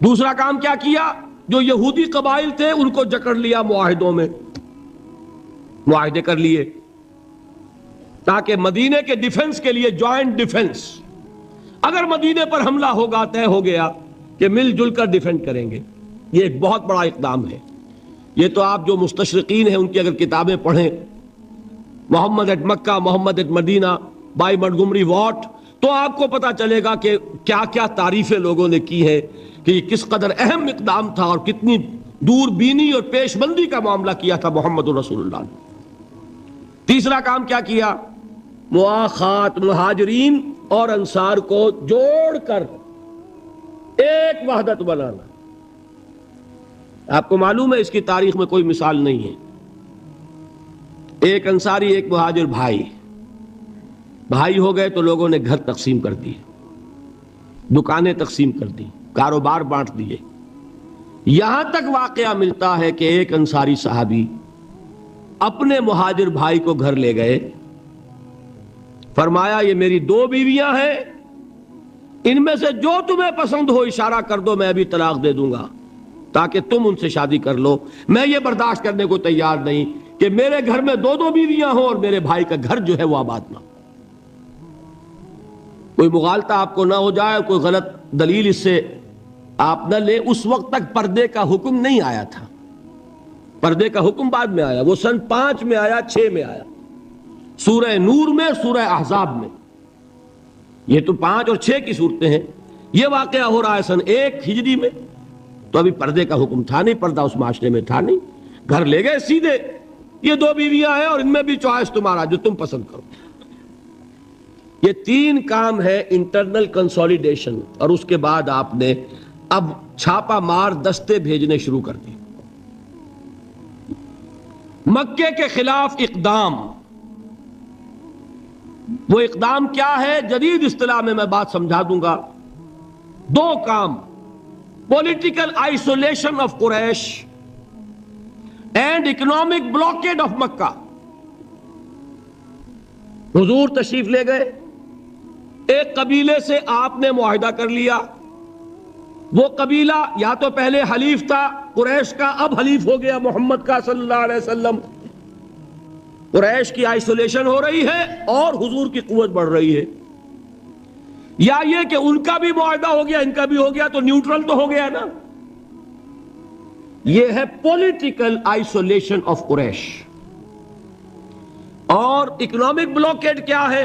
دوسرا کام کیا کیا؟ جو یہودی قبائل تھے ان کو جکڑ لیا، معاہدوں میں معاہدے کر لیے تاکہ مدینے کے ڈیفنس کے لیے جوائنٹ ڈیفنس، اگر مدینے پر حملہ ہوگا طے ہو گیا کہ مل جل کر ڈیفینڈ کریں گے۔ یہ ایک بہت بڑا اقدام ہے۔ یہ تو آپ جو مستشرقین ہیں ان کی اگر کتابیں پڑھیں، Muhammad at Mecca, Muhammad at Medina by Montgomery Watt, تو آپ کو پتا چلے گا کہ کیا کیا تعریفیں لوگوں نے کی ہے کہ یہ کس قدر اہم اقدام تھا اور کتنی دور بینی اور پیش بندی کا معاملہ کیا تھا محمد رسول اللہ نے۔ تیسرا کام کیا کیا؟ مواخات مہاجرین اور انصار کو جوڑ کر ایک وحدت بنانا۔ آپ کو معلوم ہے اس کی تاریخ میں کوئی مثال نہیں ہے۔ ایک انصاری ایک مہاجر بھائی ہو گئے تو لوگوں نے گھر تقسیم کر دیے، دکانیں تقسیم کر دی، کاروبار بانٹ دیے۔ یہاں تک واقعہ ملتا ہے کہ ایک انصاری صحابی اپنے مہاجر بھائی کو گھر لے گئے، فرمایا یہ میری 2 بیویاں ہیں، ان میں سے جو تمہیں پسند ہو اشارہ کر دو، میں ابھی طلاق دے دوں گا تاکہ تم ان سے شادی کر لو۔ میں یہ برداشت کرنے کو تیار نہیں کہ میرے گھر میں 2 بیویاں ہوں اور میرے بھائی کا گھر جو ہے وہ آباد نہ ہو۔ کوئی مغالطہ آپ کو نہ ہو جائے، کوئی غلط دلیل اس سے آپ نہ لیں۔ اس وقت تک پردے کا حکم نہیں آیا تھا، پردے کا حکم بعد میں آیا، وہ سن 5 میں آیا، 6 میں آیا، سورہ نور میں، سورہ احزاب میں۔ یہ تو 5 اور 6 کی صورتیں ہیں۔ یہ واقعہ ہو رہا ہے سن 1 ہجری میں، تو ابھی پردے کا حکم تھا نہیں، پردہ اس معاشرے میں تھا نہیں۔ گھر لے گئے سیدھے، یہ 2 بیویاں ہیں اور ان میں بھی چوائس تمہارا، جو تم پسند کرو۔ یہ 3 کام ہے انٹرنل کنسولیڈیشن، اور اس کے بعد آپ نے اب چھاپا مار دستے بھیجنے شروع کر دی۔ مکے کے خلاف اقدام، وہ اقدام کیا ہے؟ جدید اصطلاح میں بات سمجھا دوں گا۔ 2 کام: political isolation of Quraysh and economic blockade of Mecca. حضور تشریف لے گئے، ایک قبیلے سے آپ نے معاہدہ کر لیا، وہ قبیلہ یا تو پہلے حلیف تھا قریش کا، اب حلیف ہو گیا محمد کا صلی اللہ علیہ وسلم۔ قریش کی آئسولیشن ہو رہی ہے اور حضور کی قوت بڑھ رہی ہے، یا یہ کہ ان کا بھی معاہدہ ہو گیا ان کا بھی ہو گیا تو نیوٹرل تو ہو گیا نا۔ یہ ہے پولیٹیکل آئسولیشن آف قریش۔ اور اکنامک بلاکیڈ کیا ہے؟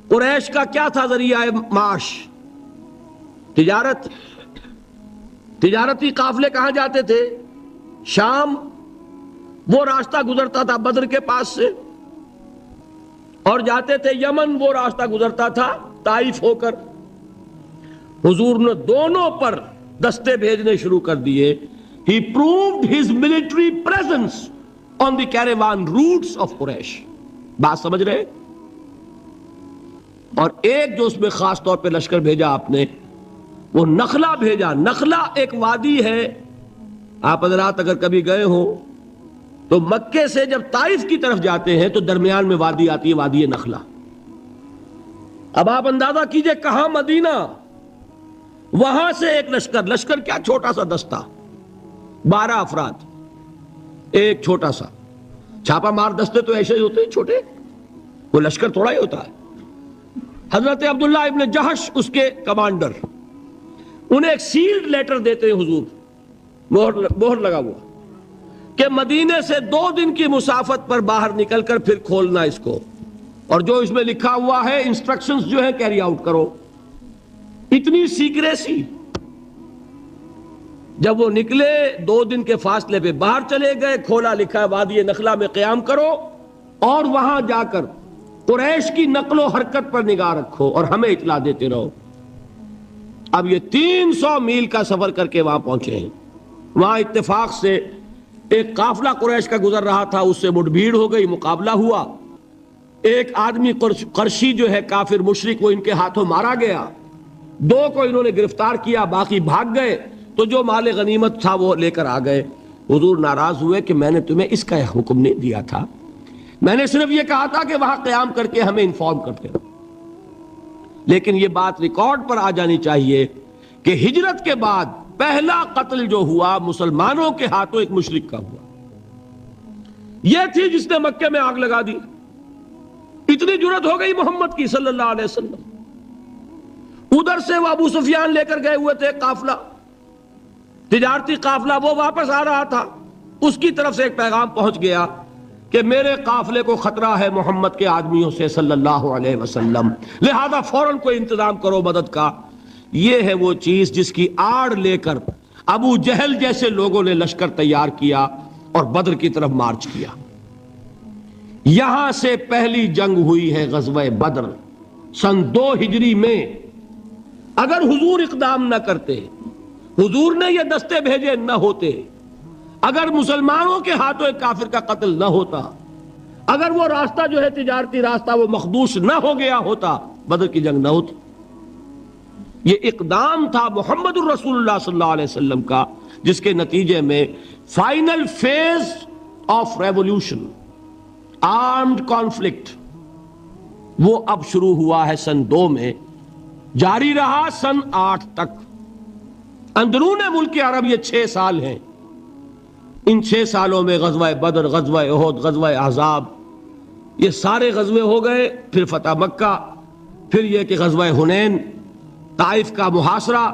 قریش کا کیا تھا ذریعہ معاش؟ تجارت۔ تجارتی قافلے کہاں جاتے تھے؟ شام۔ وہ راستہ گزرتا تھا بدر کے پاس سے، اور جاتے تھے یمن، وہ راستہ گزرتا تھا طائف ہو کر. حضور نے دونوں پر دستے بھیجنے شروع کر دیے. He proved his military presence on the caravan routes of Quraysh. بات سمجھ رہے؟ اور ایک جو اس میں خاص طور پہ لشکر بھیجا آپ نے، وہ نخلا بھیجا. نخلا ایک وادی ہے، آپ حضرات اگر کبھی گئے ہو تو مکے سے جب طائف کی طرف جاتے ہیں تو درمیان میں وادی آتی ہے، وادی نخلا. اب آپ اندازہ کیجئے کہاں مدینہ، وہاں سے ایک لشکر کیا چھوٹا سا دستہ، 12 افراد، ایک چھوٹا سا چھاپا مار دستے تو ایسے ہی ہوتے ہیں چھوٹے، وہ لشکر تھوڑا ہی ہوتا ہے. حضرت عبداللہ ابن جہش اس کے کمانڈر، انہیں ایک سیلڈ لیٹر دیتے ہیں حضور، مہر لگا ہوا، کہ مدینے سے 2 دن کی مسافت پر باہر نکل کر پھر کھولنا اس کو، اور جو اس میں لکھا ہوا ہے انسٹرکشنز جو ہے کیری آؤٹ کرو. اتنی سیکریسی. جب وہ نکلے 2 دن کے فاصلے پہ باہر چلے گئے، کھولا، لکھا ہے وادی نخلا میں قیام کرو اور وہاں جا کر قریش کی نقل و حرکت پر نگاہ رکھو اور ہمیں اطلاع دیتے رہو. اب یہ 300 میل کا سفر کر کے وہاں پہنچے ہیں. وہاں اتفاق سے ایک قافلہ قریش کا گزر رہا تھا، اس سے مٹ بھیڑ ہو گئی، مقابلہ ہوا. ایک آدمی قرشی جو ہے کافر مشرک، وہ ان کے ہاتھوں مارا گیا. 2 کو انہوں نے گرفتار کیا، باقی بھاگ گئے. تو جو مال غنیمت تھا وہ لے کر آ گئے. حضور ناراض ہوئے کہ میں نے تمہیں اس کا حکم نہیں دیا تھا، میں نے صرف یہ کہا تھا کہ وہاں قیام کر کے ہمیں انفارم کرتے رہو. لیکن یہ بات ریکارڈ پر آ جانی چاہیے کہ ہجرت کے بعد پہلا قتل جو ہوا مسلمانوں کے ہاتھوں ایک مشرک کا ہوا. یہ تھی جس نے مکے میں آگ لگا دی. اتنی جرت ہو گئی محمد کی صلی اللہ علیہ وسلم. ادھر سے وہ ابو سفیان لے کر گئے ہوئے تھے قافلہ، تجارتی قافلہ، وہ واپس آ رہا تھا. اس کی طرف سے ایک پیغام پہنچ گیا کہ میرے قافلے کو خطرہ ہے محمد کے آدمیوں سے صلی اللہ علیہ وسلم، لہذا فوراً کوئی انتظام کرو مدد کا. یہ ہے وہ چیز جس کی آڑ لے کر ابو جہل جیسے لوگوں نے لشکر تیار کیا اور بدر کی طرف مارچ کیا. یہاں سے پہلی جنگ ہوئی ہے غزوہ بدر سن 2 ہجری میں. اگر حضور اقدام نہ کرتے، حضور نے یہ دستے بھیجے نہ ہوتے، اگر مسلمانوں کے ہاتھوں ایک کافر کا قتل نہ ہوتا، اگر وہ راستہ جو ہے تجارتی راستہ وہ مخدوش نہ ہو گیا ہوتا، بدر کی جنگ نہ ہوتی. یہ اقدام تھا محمد الرسول اللہ صلی اللہ علیہ وسلم کا، جس کے نتیجے میں final phase of revolution, armed conflict, وہ اب شروع ہوا ہے سن 2 میں، جاری رہا سن 8 تک. اندرون ملک عرب یہ 6 سال ہیں. ان 6 سالوں میں غزوہ بدر، غزوہ احد، غزوہ احزاب، یہ سارے غزوے ہو گئے. پھر فتح مکہ، پھر یہ کہ غزوہ حنین، طائف کا محاصرہ.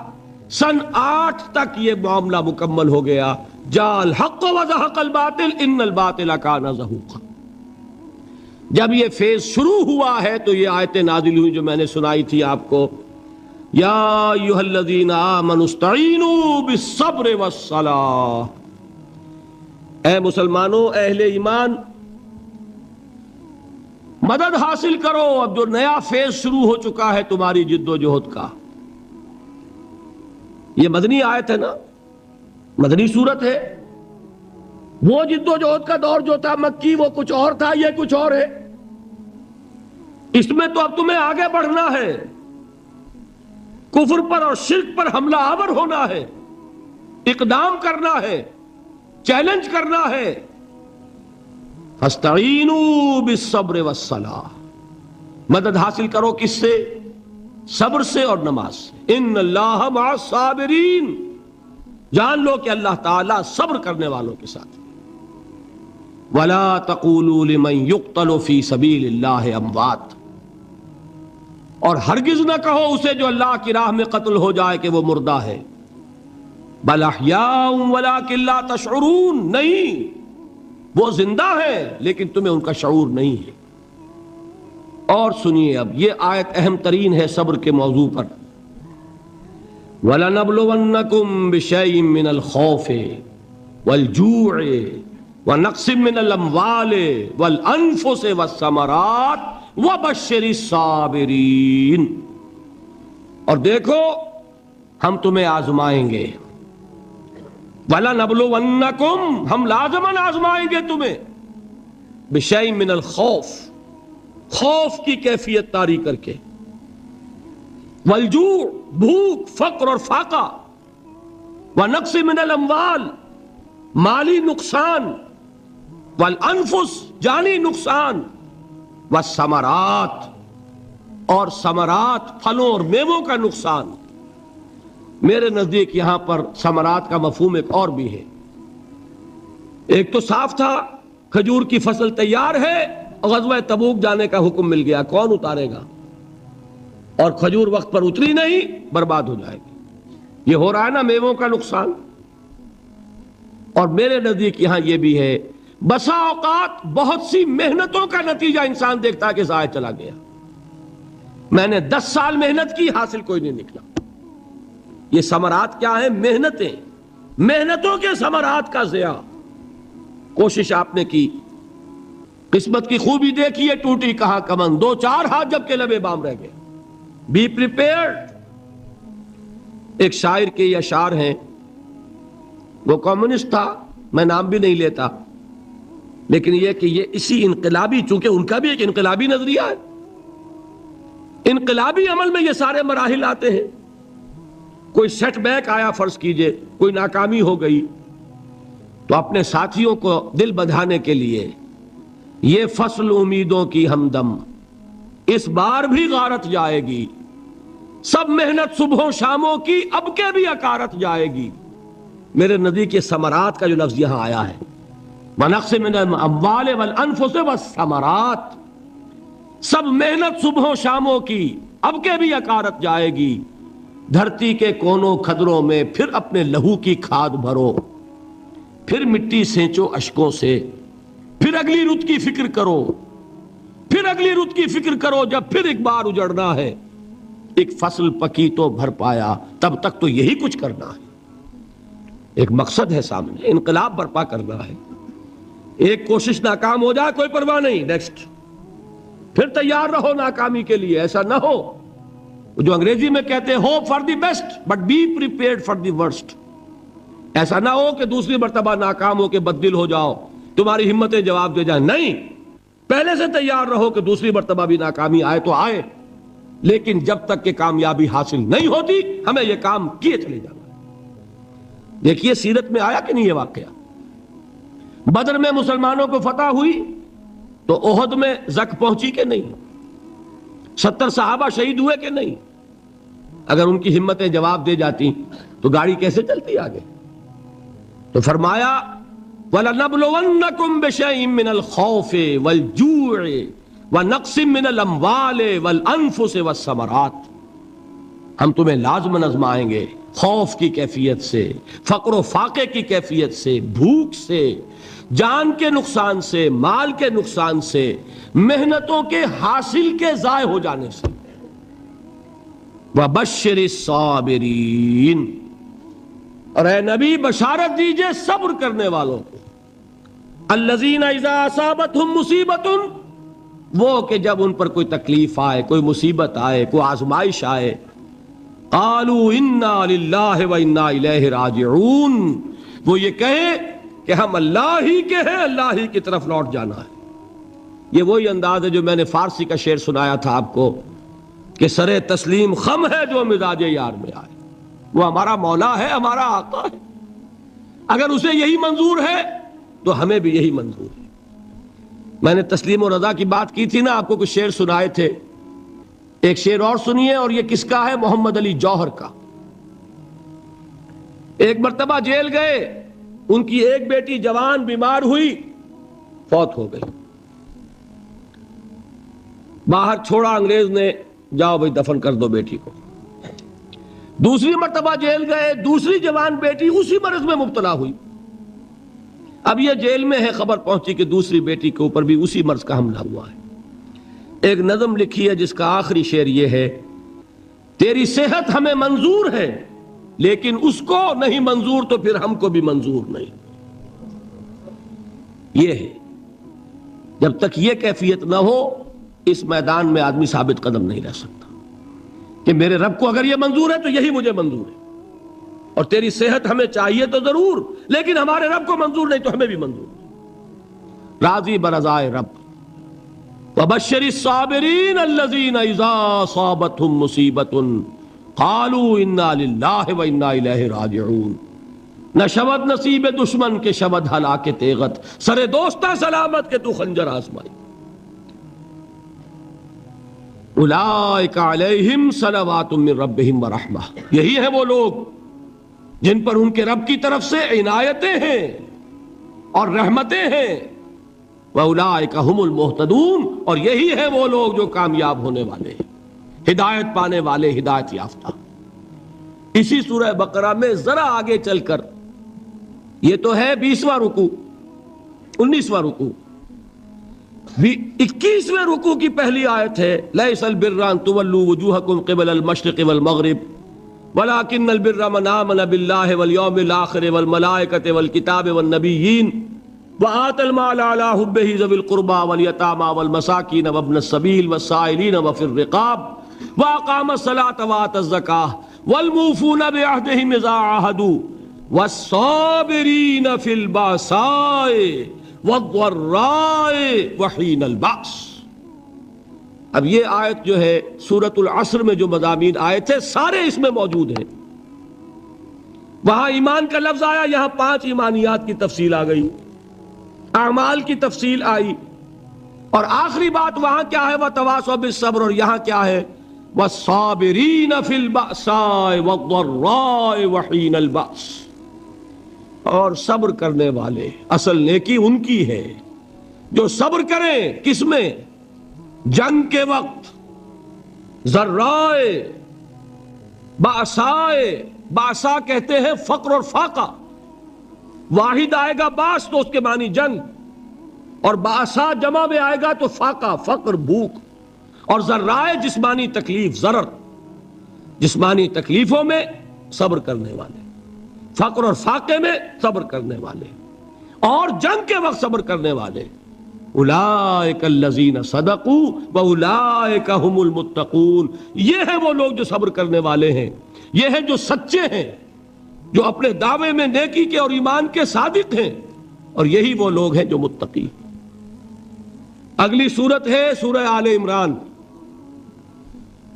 سن 8 تک یہ معاملہ مکمل ہو گیا. جاء الحق وزهق الباطل ان الباطل کان زہوقا. جب یہ فیز شروع ہوا ہے تو یہ آیتیں نازل ہوئی جو میں نے سنائی تھی آپ کو، یا ایھا الذین آمنوا استعینوا بالصبر والصلاۃ. اے مسلمانوں، اہل ایمان، مدد حاصل کرو. اب جو نیا فیز شروع ہو چکا ہے تمہاری جد و جہد کا. یہ مدنی آیت ہے نا، مدنی صورت ہے. وہ جد و جہد کا دور جو تھا مکی، وہ کچھ اور تھا، یہ کچھ اور ہے. اس میں تو اب تمہیں آگے بڑھنا ہے، کفر پر اور شرک پر حملہ آور ہونا ہے، اقدام کرنا ہے، چیلنج کرنا ہے. فاستعینوا بالصبر والصلاۃ. مدد حاصل کرو کس سے؟ صبر سے اور نماز سے. ان اللہ مع الصابرین. جان لو کہ اللہ تعالیٰ صبر کرنے والوں کے ساتھ. ولا تقولوا لمن يقتل في سبيل الله اموات. اور ہرگز نہ کہو اسے جو اللہ کی راہ میں قتل ہو جائے کہ وہ مردہ ہے. بل احیاء ولکن لا تشعرون. نہیں، وہ زندہ ہے لیکن تمہیں ان کا شعور نہیں ہے. اور سنیے، اب یہ آیت اہم ترین ہے صبر کے موضوع پر. وَلَنَبْلُوَنَّكُمْ بِشَيْءٍ مِّنَ الْخَوْفِ وَالْجُوعِ وَنَقْصٍ مِّنَ الْأَمْوَالِ وَالْأَنفُسِ وَالثَّمَرَاتِ وبشر الصابرین، اور دیکھو ہم تمہیں آزمائیں گے، وَلَنَبْلُوَنَّكُمْ، ہم لازماً آزمائیں گے تمہیں، بِشَيْءٍ مِّنَ الْخَوْفِ، خوف کی کیفیت طاری کر کے، والجوع، بھوک، فقر اور فاقہ، ونقص من الاموال، مالی نقصان، والانفس، جانی نقصان، والثمرات، اور ثمرات، پھلوں اور میووں کا نقصان۔ میرے نزدیک یہاں پر ثمرات کا مفہوم ایک اور بھی ہے۔ ایک تو صاف تھا کھجور کی فصل تیار ہے، غزوہ تبوک جانے کا حکم مل گیا، کون اتارے گا؟ اور کھجور وقت پر اتری نہیں، برباد ہو جائے گی۔ یہ ہو رہا ہے نا میووں کا نقصان۔ اور میرے نزدیک یہاں یہ بھی ہے، بسا اوقات بہت سی محنتوں کا نتیجہ انسان دیکھتا ہے کہ ضائع چلا گیا، میں نے 10 سال محنت کی، حاصل کوئی نہیں نکلا۔ یہ ثمرات کیا ہیں؟ محنتیں، محنتوں کے ثمرات کا ضیاع۔ کوشش آپ نے کی، قسمت کی خوبی دیکھیے، ٹوٹی کہاں کمن، 2-4 ہاتھ جب کے لبے بام رہ گئے۔ Be prepared. ایک شاعر کے یہ اشعار ہیں، وہ کمیونسٹ تھا، میں نام بھی نہیں لیتا، لیکن یہ کہ یہ اسی انقلابی، چونکہ ان کا بھی ایک انقلابی نظریہ ہے، انقلابی عمل میں یہ سارے مراحل آتے ہیں۔ کوئی سیٹ بیک آیا فرض کیجئے، کوئی ناکامی ہو گئی، تو اپنے ساتھیوں کو دل بندھانے کے لیے یہ فصل امیدوں کی ہمدم اس بار بھی غارت جائے گی، سب محنت صبحوں شاموں کی اب کے بھی اکارت جائے گی۔ میرے نزدیک یہ ثمرات کا جو لفظ یہاں آیا ہے، وَنَقْصٍ مِّنَ الْأَمْوَالِ وَالْأَنفُسِ وَالثَّمَرَاتِ، سب محنت صبحوں شاموں کی اب کے بھی اکارت جائے گی۔ دھرتی کے کونوں کھدروں میں پھر اپنے لہو کی کھاد بھرو، پھر مٹی سینچو اشکوں سے، پھر اگلی رت کی فکر کرو، پھر اگلی رت کی فکر کرو، جب پھر ایک بار اجڑنا ہے، ایک فصل پکی تو بھر پایا، تب تک تو یہی کچھ کرنا ہے۔ ایک مقصد ہے سامنے، انقلاب برپا کرنا ہے۔ ایک کوشش ناکام ہو جائے کوئی پرواہ نہیں، نیکسٹ، پھر تیار رہو ناکامی کے لیے۔ ایسا نہ ہو جو انگریزی میں کہتے ہیں hope for the best but be prepared for the worst. ایسا نہ ہو کہ دوسری مرتبہ ناکام ہو کے بددل ہو جاؤ، تمہاری ہمتیں جواب دے جائیں، نہیں، پہلے سے تیار رہو کہ دوسری مرتبہ بھی ناکامی آئے تو آئے، لیکن جب تک کہ کامیابی حاصل نہیں ہوتی ہمیں یہ کام کیے چلے جانا۔ دیکھیے سیرت میں آیا کہ نہیں یہ واقعہ؟ بدر میں مسلمانوں کو فتح ہوئی تو احد میں زک پہنچی کہ نہیں؟ 70 صحابہ شہید ہوئے کہ نہیں؟ اگر ان کی ہمتیں جواب دے جاتی تو گاڑی کیسے چلتی آگے؟ تو فرمایا وَلَنَبْلُوَنَّكُمْ بِشَيْءٍ مِّنَ الْخَوْفِ وَالْجُوعِ وَنَقْصٍ مِّنَ الْأَمْوَالِ وَالْأَنفُسِ وَالثَّمَرَاتِ، ہم تمہیں لازماً آزمائیں گے، خوف کی کیفیت سے، فقر و فاقے کی کیفیت سے، بھوک سے، جان کے نقصان سے، مال کے نقصان سے، محنتوں کے حاصل کے ضائع ہو جانے سے۔ وَبَشِّرِ الصَّابِرِينَ، اور اے نبی بشارت دیجئے صبر کرنے والوں کو، الَّذِينَ إِذَا أَصَابَتْهُمْ مُصِيبَةٌ، وہ کہ جب ان پر کوئی تکلیف آئے، کوئی مصیبت آئے، کوئی آزمائش آئے، قَالُوا إِنَّا لِلَّهِ وَإِنَّا إِلَيْهِ رَاجِعُونَ، وہ یہ کہیں کہ ہم اللہ ہی کے ہیں، اللہ ہی کی طرف لوٹ جانا ہے۔ یہ وہی انداز ہے جو میں نے فارسی کا شعر سنایا تھا آپ کو کہ سرے تسلیم خم ہے جو مزاج یار میں آئے۔ وہ ہمارا مولا ہے، ہمارا آقا ہے، اگر اسے یہی منظور ہے تو ہمیں بھی یہی منظور ہے۔ میں نے تسلیم و رضا کی بات کی تھی نا، آپ کو کچھ شعر سنائے تھے، ایک شعر اور سنیے، اور یہ کس کا ہے؟ محمد علی جوہر کا۔ ایک مرتبہ جیل گئے، ان کی ایک بیٹی جوان بیمار ہوئی، فوت ہو گئی، باہر چھوڑا انگریز نے، جاؤ بھائی دفن کر دو بیٹی کو۔ دوسری مرتبہ جیل گئے، دوسری جوان بیٹی اسی مرض میں مبتلا ہوئی۔ اب یہ جیل میں ہے، خبر پہنچی کہ دوسری بیٹی کے اوپر بھی اسی مرض کا حملہ ہوا ہے۔ ایک نظم لکھی ہے جس کا آخری شعر یہ ہے، تیری صحت ہمیں منظور ہے لیکن اس کو نہیں منظور تو پھر ہم کو بھی منظور نہیں۔ یہ ہے، جب تک یہ کیفیت نہ ہو اس میدان میں آدمی ثابت قدم نہیں رہ سکتا کہ میرے رب کو اگر یہ منظور ہے تو یہی مجھے منظور ہے، اور تیری صحت ہمیں چاہیے تو ضرور، لیکن ہمارے رب کو منظور نہیں تو ہمیں بھی منظور ہے۔ راضی برضائے رب۔ وبشر الصابرین الذین اذا اصابتهم مصیبۃ قالوا انا للہ وانا الیہ راجعون۔ نہ شود نصیب دشمن کے شود ہلاک تیغت، سر دوستہ سلامت کے تو خنجر آزمائی۔ اولئک علیہم صلوات من ربہم ورحمہ، یہی ہیں وہ لوگ جن پر ان کے رب کی طرف سے عنایتیں ہیں اور رحمتیں ہیں۔ وَأُولَٰئِكَ هُمُ الْمُهْتَدُونَ، اور یہی ہیں وہ لوگ جو کامیاب ہونے والے ہیں، ہدایت پانے والے، ہدایت یافتہ۔ اسی سورہ بقرہ میں ذرا آگے چل کر، یہ تو ہے 20واں رکوع، 19واں رکوع، 21ویں رکوع کی پہلی آیت ہے لَيْسَ الْبِرَّ أَن تُوَلُّوا وُجُوهَكُمْ قِبَلَ الْمَشْرِقِ وَالْمَغْرِبِ وَلَٰكِنَّ الْبِرَّ مَنْ آمَنَ بِاللَّهِ وَالْيَوْمِ الْآخِرِ وَالْمَلَائِكَةِ وَالْكِتَابِ وَالنَّبِيِّينَ وَآتَى المال على حبه ذوي القربى واليتامى والمساكين وابن السبيل والسائلين وفي الرقاب وأقام الصلاة وآتى الزكاة والموفون بعهدهم إذا عاهدوا والصابرين في البأساء والضراء وحين البأس۔ اب یہ آیت جو ہے سورۃ العصر میں جو مضامین آئے تھے سارے اس میں موجود ہیں۔ وہاں ایمان کا لفظ آیا، یہاں 5 ایمانیات کی تفصیل آ گئی، اعمال کی تفصیل آئی، اور آخری بات وہاں کیا ہے وَتَوَاصَوْا بِالصَّبْرِ، اور یہاں کیا ہے وَالصَّابِرِينَ فِي الْبَأْسَاءِ وَالضَّرَّاءِ وَحِينَ الْبَأْسِ، اور صبر کرنے والے، اصل نیکی ان کی ہے جو صبر کریں، کس میں؟ جنگ کے وقت، ذرائے، بأسائے، بأسا کہتے ہیں فقر اور فاقہ، واحد آئے گا باس تو اس کے معنی جنگ، اور بأسا جمع میں آئے گا تو فاقہ، فقر، بھوک، اور ذرائے جسمانی تکلیف، ضرر، جسمانی تکلیفوں میں صبر کرنے والے، فقر اور فاقے میں صبر کرنے والے، اور جنگ کے وقت صبر کرنے والے۔ اولئک الذین صدقوا واولئک هم المتقون، یہ ہیں وہ لوگ جو صبر کرنے والے ہیں، یہ ہیں جو سچے ہیں، جو اپنے دعوے میں نیکی کے اور ایمان کے صادق ہیں، اور یہی وہ لوگ ہیں جو متقی۔ اگلی سورت ہے سورہ آل عمران،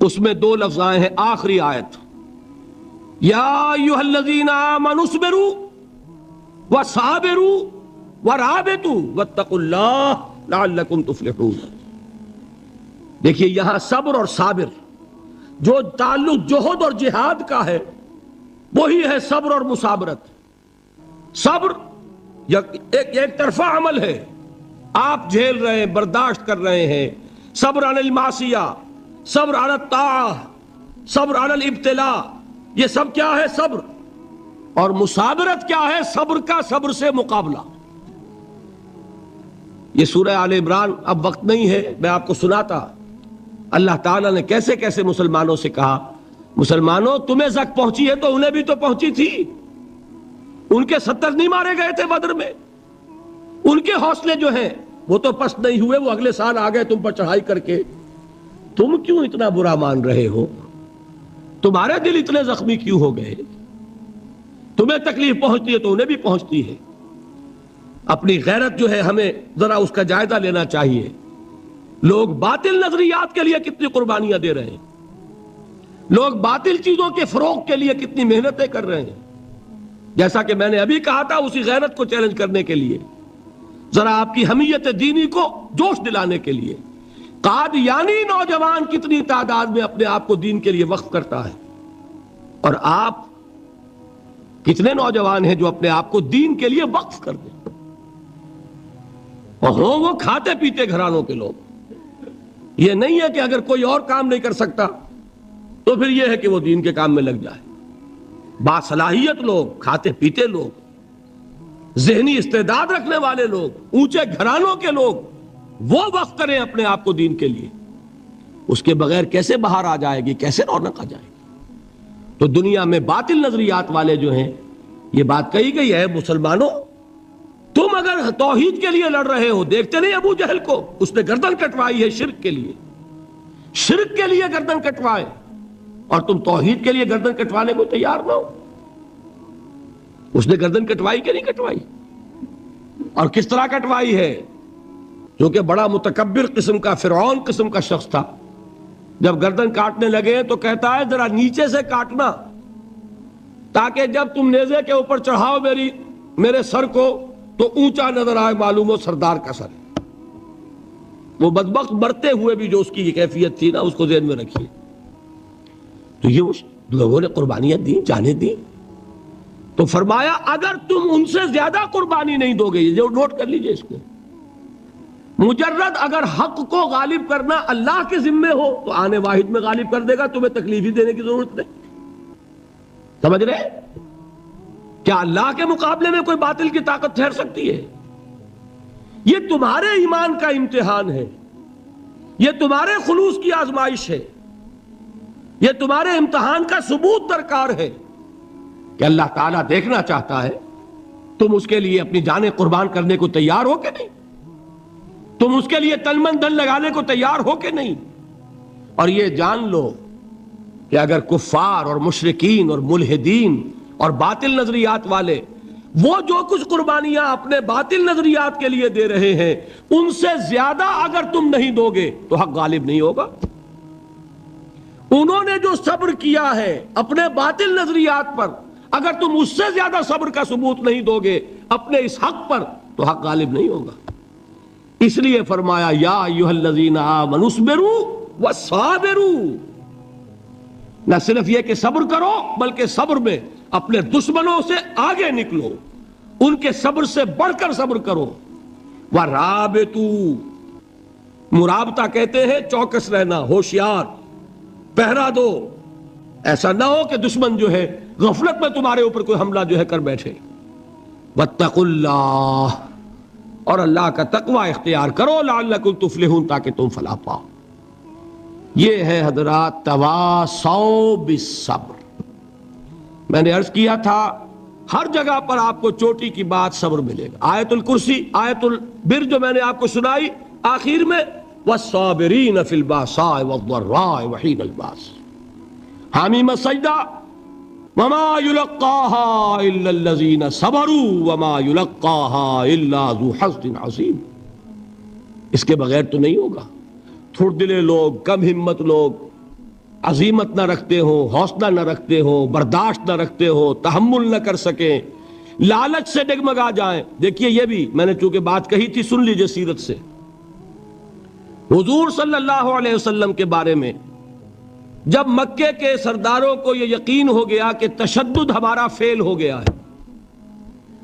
اس میں 2 لفظ آئے ہیں، آخری آیت یا ایھا الذین آمنوا اصبروا وصابروا ورابطوا واتقوا اللہ لعلکم تفلحون۔ دیکھیے یہاں صبر اور صابر، جو تعلق جہد اور جہاد کا ہے وہی ہے صبر اور مصابرت۔ صبر ایک طرفہ عمل ہے، آپ جھیل رہے ہیں، برداشت کر رہے ہیں، صبر علی المعصیہ، صبر علی الطاعہ، صبر علی الابتلاء، یہ سب کیا ہے؟ صبر۔ اور مصابرت کیا ہے؟ صبر کا صبر سے مقابلہ۔ یہ سورہ آل عمران، اب وقت نہیں ہے میں آپ کو سناتا اللہ تعالیٰ نے کیسے کیسے مسلمانوں سے کہا، مسلمانوں تمہیں زک پہنچی ہے تو انہیں بھی تو پہنچی تھی، ان کے 70 نہیں مارے گئے تھے بدر میں، ان کے حوصلے جو ہیں وہ تو پست نہیں ہوئے، وہ اگلے سال آ گئے تم پر چڑھائی کر کے، تم کیوں اتنا برا مان رہے ہو؟ تمہارے دل اتنے زخمی کیوں ہو گئے؟ تمہیں تکلیف پہنچتی ہے تو انہیں بھی پہنچتی ہے۔ اپنی غیرت جو ہے ہمیں ذرا اس کا جائزہ لینا چاہیے۔ لوگ باطل نظریات کے لیے کتنی قربانیاں دے رہے ہیں، لوگ باطل چیزوں کے فروغ کے لیے کتنی محنتیں کر رہے ہیں۔ جیسا کہ میں نے ابھی کہا تھا، اسی غیرت کو چیلنج کرنے کے لیے، ذرا آپ کی حمیت دینی کو جوش دلانے کے لیے، قادیانی نوجوان کتنی تعداد میں اپنے آپ کو دین کے لیے وقف کرتا ہے، اور آپ کتنے نوجوان ہیں جو اپنے آپ کو دین کے لیے وقف کر دیں، اور ہوں وہ کھاتے پیتے گھرانوں کے لوگ۔ یہ نہیں ہے کہ اگر کوئی اور کام نہیں کر سکتا تو پھر یہ ہے کہ وہ دین کے کام میں لگ جائے۔ باصلاحیت لوگ، کھاتے پیتے لوگ، ذہنی استعداد رکھنے والے لوگ، اونچے گھرانوں کے لوگ، وہ وقف کریں اپنے آپ کو دین کے لیے۔ اس کے بغیر کیسے باہر آ جائے گی، کیسے رونق آ جائے گی؟ تو دنیا میں باطل نظریات والے جو ہیں، یہ بات کہی گئی ہے مسلمانوں، تم اگر توحید کے لیے لڑ رہے ہو، دیکھتے نہیں ابو جہل کو، اس نے گردن کٹوائی ہے شرک کے لیے، شرک کے لیے گردن کٹوائے، اور تم توحید کے لیے گردن کٹوانے کو تیار نہ ہو۔ اس نے گردن کٹوائی کہ نہیں کٹوائی؟ اور کس طرح کٹوائی ہے؟ جو کہ بڑا متکبر قسم کا، فرعون قسم کا شخص تھا، جب گردن کاٹنے لگے تو کہتا ہے ذرا نیچے سے کاٹنا، تاکہ جب تم نیزے کے اوپر چڑھاؤ میرے سر کو تو اونچا نظر آئے، معلوم ہو سردار کا سر۔ وہ بدبخت مرتے ہوئے بھی جو اس کی یہ کیفیت تھی نا، اس کو ذہن میں رکھیے۔ تو یہ لوگوں نے قربانیاں دی، جانیں دی، تو فرمایا اگر تم ان سے زیادہ قربانی نہیں دو گے، یہ نوٹ کر لیجئے اس کو، مجرد اگر حق کو غالب کرنا اللہ کے ذمے ہو تو آنے واحد میں غالب کر دے گا، تمہیں تکلیف ہی دینے کی ضرورت نہیں۔ سمجھ رہے؟ کیا اللہ کے مقابلے میں کوئی باطل کی طاقت ٹھہر سکتی ہے؟ یہ تمہارے ایمان کا امتحان ہے، یہ تمہارے خلوص کی آزمائش ہے، یہ تمہارے امتحان کا ثبوت درکار ہے کہ اللہ تعالیٰ دیکھنا چاہتا ہے تم اس کے لیے اپنی جانیں قربان کرنے کو تیار ہو کہ نہیں، تم اس کے لیے تن من دھن لگانے کو تیار ہو کہ نہیں۔ اور یہ جان لو کہ اگر کفار اور مشرکین اور ملحدین اور باطل نظریات والے وہ جو کچھ قربانیاں اپنے باطل نظریات کے لیے دے رہے ہیں، ان سے زیادہ اگر تم نہیں دو گے تو حق غالب نہیں ہوگا۔ انہوں نے جو صبر کیا ہے اپنے باطل نظریات پر، اگر تم اس سے زیادہ صبر کا ثبوت نہیں دو گے اپنے اس حق پر تو حق غالب نہیں ہوگا۔ اس لیے فرمایا یا ایھا الذین آمنوا اصبروا وصابروا، نہ صرف یہ کہ صبر کرو بلکہ صبر میں اپنے دشمنوں سے آگے نکلو، ان کے صبر سے بڑھ کر صبر کرو۔ وَرَابِطُوا، مرابطہ کہتے ہیں چوکس رہنا، ہوشیار، پہرا دو، ایسا نہ ہو کہ دشمن جو ہے غفلت میں تمہارے اوپر کوئی حملہ جو ہے کر بیٹھے۔ وَاتَّقُوا اللَّهَ، اور اللہ کا تقوی اختیار کرو، لعلکم تفلحون، تاکہ تم فلاح پاؤ۔ یہ ہے حضرات تواصوا بالصبر۔ میں نے عرض کیا تھا ہر جگہ پر آپ کو چوٹی کی بات صبر ملے گا۔ آیت الکرسی، آیت البر جو میں نے آپ کو سنائی آخر میں، والصابرین فی الباساء والضراء وحین الباس، حامیم السجدہ، وما یلقاها الا الذین صبروا وما یلقاها الا ذو حظ عظیم۔ اس کے بغیر تو نہیں ہوگا۔ تھوڑ دلے لوگ، کم ہمت لوگ، عزیمت نہ رکھتے ہو، حوصلہ نہ رکھتے ہو، برداشت نہ رکھتے ہو، تحمل نہ کر سکیں، لالچ سے ڈگمگا جائیں۔ دیکھیے یہ بھی میں نے چونکہ بات کہی تھی، سن لیجئے سیرت سے۔ حضور صلی اللہ علیہ وسلم کے بارے میں جب مکے کے سرداروں کو یہ یقین ہو گیا کہ تشدد ہمارا فیل ہو گیا ہے،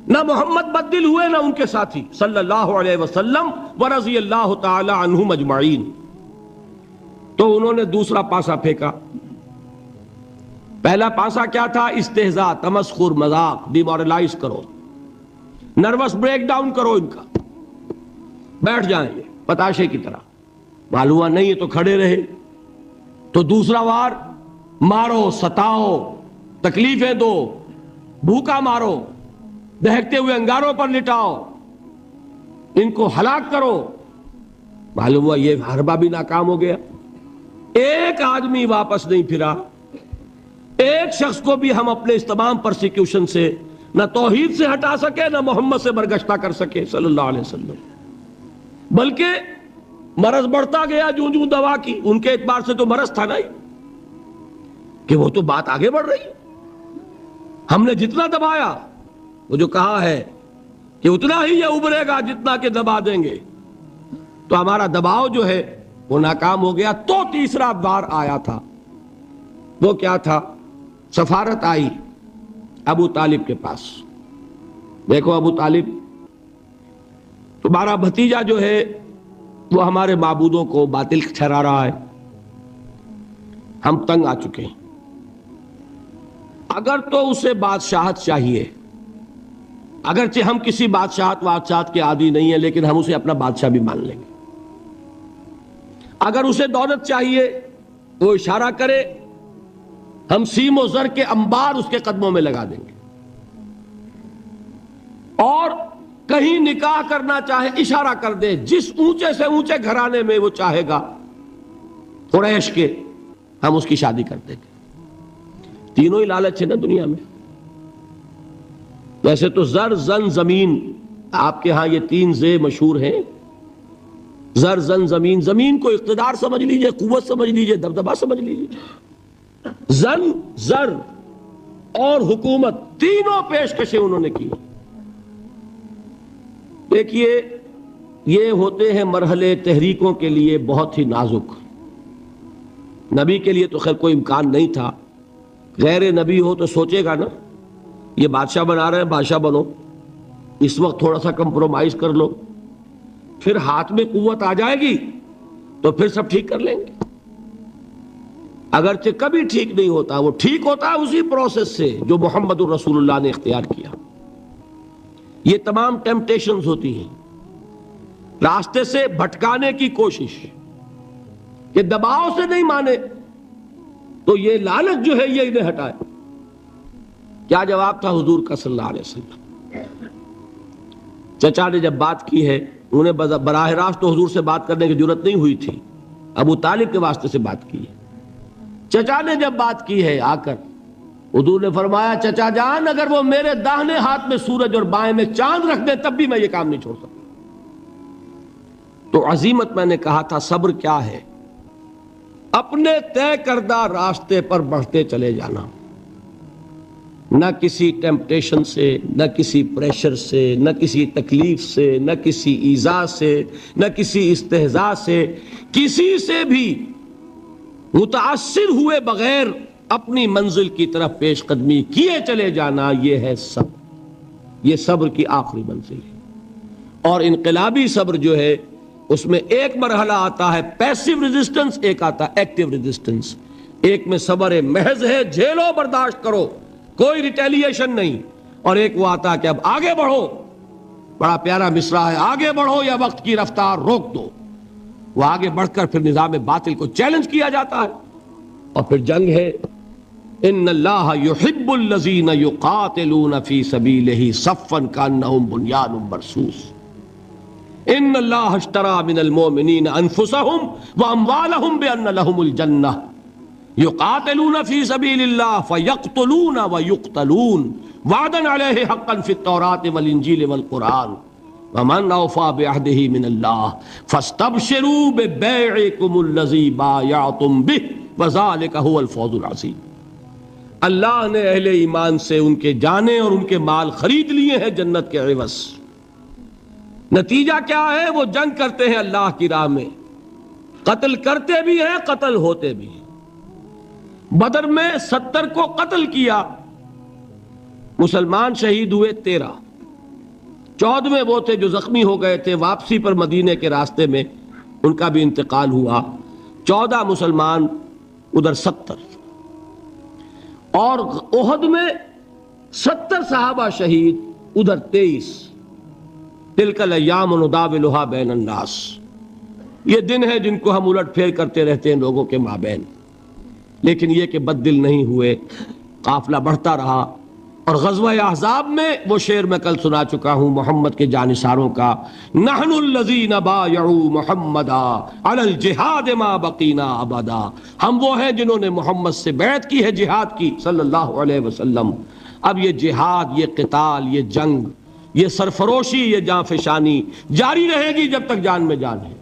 نہ محمد بدل ہوئے نہ ان کے ساتھی صلی اللہ علیہ وسلم ورضی اللہ تعالی عنہم اجمعین، تو انہوں نے دوسرا پاسا پھینکا۔ پہلا پاسا کیا تھا؟ استہزاء، تمسخر، مذاق، ڈیمورلائز کرو، نروس بریک ڈاؤن کرو، ان کا بیٹھ جائیں گے پتاشے کی طرح، معلوم نہیں ہے تو کھڑے رہے۔ تو دوسرا وار، مارو، ستاؤ، تکلیفیں دو، بھوکا مارو، دہکتے ہوئے انگاروں پر لٹاؤ، ان کو ہلاک کرو۔ معلوم ہوا یہ حربہ بھی ناکام ہو گیا، ایک آدمی واپس نہیں پھرا، ایک شخص کو بھی ہم اپنے اس تمام پرسیکیوشن سے نہ توحید سے ہٹا سکے نہ محمد سے برگشتہ کر سکے صلی اللہ علیہ وسلم، بلکہ مرض بڑھتا گیا جوں جوں دوا کی۔ ان کے اعتبار سے تو مرض تھا نہیں کہ وہ تو بات آگے بڑھ رہی، ہم نے جتنا دبایا، وہ جو کہا ہے کہ اتنا ہی یہ ابھرے گا جتنا کہ دبا دیں گے، تو ہمارا دباؤ جو ہے وہ ناکام ہو گیا۔ تو تیسرا بار آیا تھا، وہ کیا تھا؟ سفارت آئی ابو طالب کے پاس۔ دیکھو ابو طالب، تمہارا بھتیجا جو ہے وہ ہمارے معبودوں کو باطل ٹھہرا رہا ہے، ہم تنگ آ چکے ہیں، اگر تو اسے بادشاہت چاہیے، اگرچہ ہم کسی بادشاہت کے عادی نہیں ہیں، لیکن ہم اسے اپنا بادشاہ بھی مان لیں گے۔ اگر اسے دولت چاہیے، وہ اشارہ کرے، ہم سیم و زر کے انبار اس کے قدموں میں لگا دیں گے، اور کہیں نکاح کرنا چاہے اشارہ کر دے، جس اونچے سے اونچے گھرانے میں وہ چاہے گا قریش کے، ہم اس کی شادی کر دیں گے۔ تینوں ہی لالچ ہے نا دنیا میں۔ ویسے تو زر زن زمین، آپ کے ہاں یہ تین زے مشہور ہیں، زر زن زمین۔ زمین کو اقتدار سمجھ لیجئے، قوت سمجھ لیجئے، دبدبا سمجھ لیجئے۔ زن، زر اور حکومت، تینوں پیشکشیں انہوں نے کی۔ دیکھیے یہ ہوتے ہیں مرحلے تحریکوں کے لیے بہت ہی نازک۔ نبی کے لیے تو خیر کوئی امکان نہیں تھا، غیر نبی ہو تو سوچے گا نا یہ بادشاہ بنا رہے ہیں، بادشاہ بنو، اس وقت تھوڑا سا کمپرومائز کر لو، پھر ہاتھ میں قوت آ جائے گی تو پھر سب ٹھیک کر لیں گے۔ اگرچہ کبھی ٹھیک نہیں ہوتا، وہ ٹھیک ہوتا ہے اسی پروسیس سے جو محمد الرسول اللہ نے اختیار کیا۔ یہ تمام ٹیمپٹیشنز ہوتی ہیں، راستے سے بھٹکانے کی کوشش، کہ دباؤ سے نہیں مانے تو یہ لالچ جو ہے یہ انہیں ہٹائے۔ کیا جواب تھا حضور کا صلی اللہ علیہ وسلم؟ چچا نے جب بات کی ہے، انہیں براہ راست تو حضور سے بات کرنے کی جرت نہیں ہوئی تھی، ابو طالب کے واسطے سے بات کی ہے۔ چچا نے جب بات کی ہے آ کر، حضور نے فرمایا چچا جان اگر وہ میرے داہنے ہاتھ میں سورج اور بائیں میں چاند رکھ دے تب بھی میں یہ کام نہیں چھوڑ سکتا۔ تو عزیمت میں نے کہا تھا صبر کیا ہے؟ اپنے طے کردہ راستے پر بڑھتے چلے جانا، نہ کسی ٹیمپٹیشن سے، نہ کسی پریشر سے، نہ کسی تکلیف سے، نہ کسی ایذا سے، نہ کسی استہزاء سے، کسی سے بھی متاثر ہوئے بغیر اپنی منزل کی طرف پیش قدمی کیے چلے جانا، یہ ہے صبر۔ یہ صبر کی آخری منزل ہے۔ اور انقلابی صبر جو ہے اس میں ایک مرحلہ آتا ہے پیسیو ریزسٹنس، ایک آتا ہے ایکٹیو ریزسٹنس۔ ایک میں صبر محض ہے، جھیلو برداشت کرو، کوئی ریٹیلیشن نہیں، اور ایک وہ آتا ہے کہ اب آگے بڑھو۔ بڑا پیارا مصرع ہے، آگے بڑھو یا وقت کی رفتار روک دو۔ وہ آگے بڑھ کر پھر نظام باطل کو چیلنج کیا جاتا ہے، اور پھر جنگ ہے۔ ان اللہ یحب الذین یقاتلون فی سبیلہ صفا کانہم بنیان مرصوص۔ ان اللہ اشتری من المؤمنین انفسہم واموالہم بان لہم الجنہ یقاتلون فی سبیل اللہ فیقتلون ویقتلون وعدا علیہ حقا فی التوراۃ والانجیل والقرآن ومن اوفی بعہدہ من اللہ فاستبشروا ببیعکم الذی بایعتم بہ وذالک هو الفوز العظیم۔ اللہ نے اہل ایمان سے ان کے جانیں اور ان کے مال خرید لیے ہیں جنت کے عوض۔ نتیجہ کیا ہے؟ وہ جنگ کرتے ہیں اللہ کی راہ میں، قتل کرتے بھی ہیں، قتل ہوتے بھی ہیں۔ بدر میں 70 کو قتل کیا، مسلمان شہید ہوئے 13۔ 14ویں وہ تھے جو زخمی ہو گئے تھے، واپسی پر مدینے کے راستے میں ان کا بھی انتقال ہوا۔ 14 مسلمان، ادھر 70۔ اور احد میں 70 صحابہ شہید، ادھر 23۔ تلک الایام نداولھا بین الناس، یہ دن ہے جن کو ہم الٹ پھیر کرتے رہتے ہیں لوگوں کے مابین۔ لیکن یہ کہ بد دل نہیں ہوئے، قافلہ بڑھتا رہا۔ اور غزوہ احزاب میں وہ شعر میں کل سنا چکا ہوں محمد کے جانثاروں کا، نحن الذین بایعوا محمدا علی الجہاد ما بقینا ابدا۔ ہم وہ ہیں جنہوں نے محمد سے بیعت کی ہے جہاد کی صلی اللہ علیہ وسلم۔ اب یہ جہاد، یہ قتال، یہ جنگ، یہ سرفروشی، یہ جاں فشانی جاری رہے گی جب تک جان میں جان ہے۔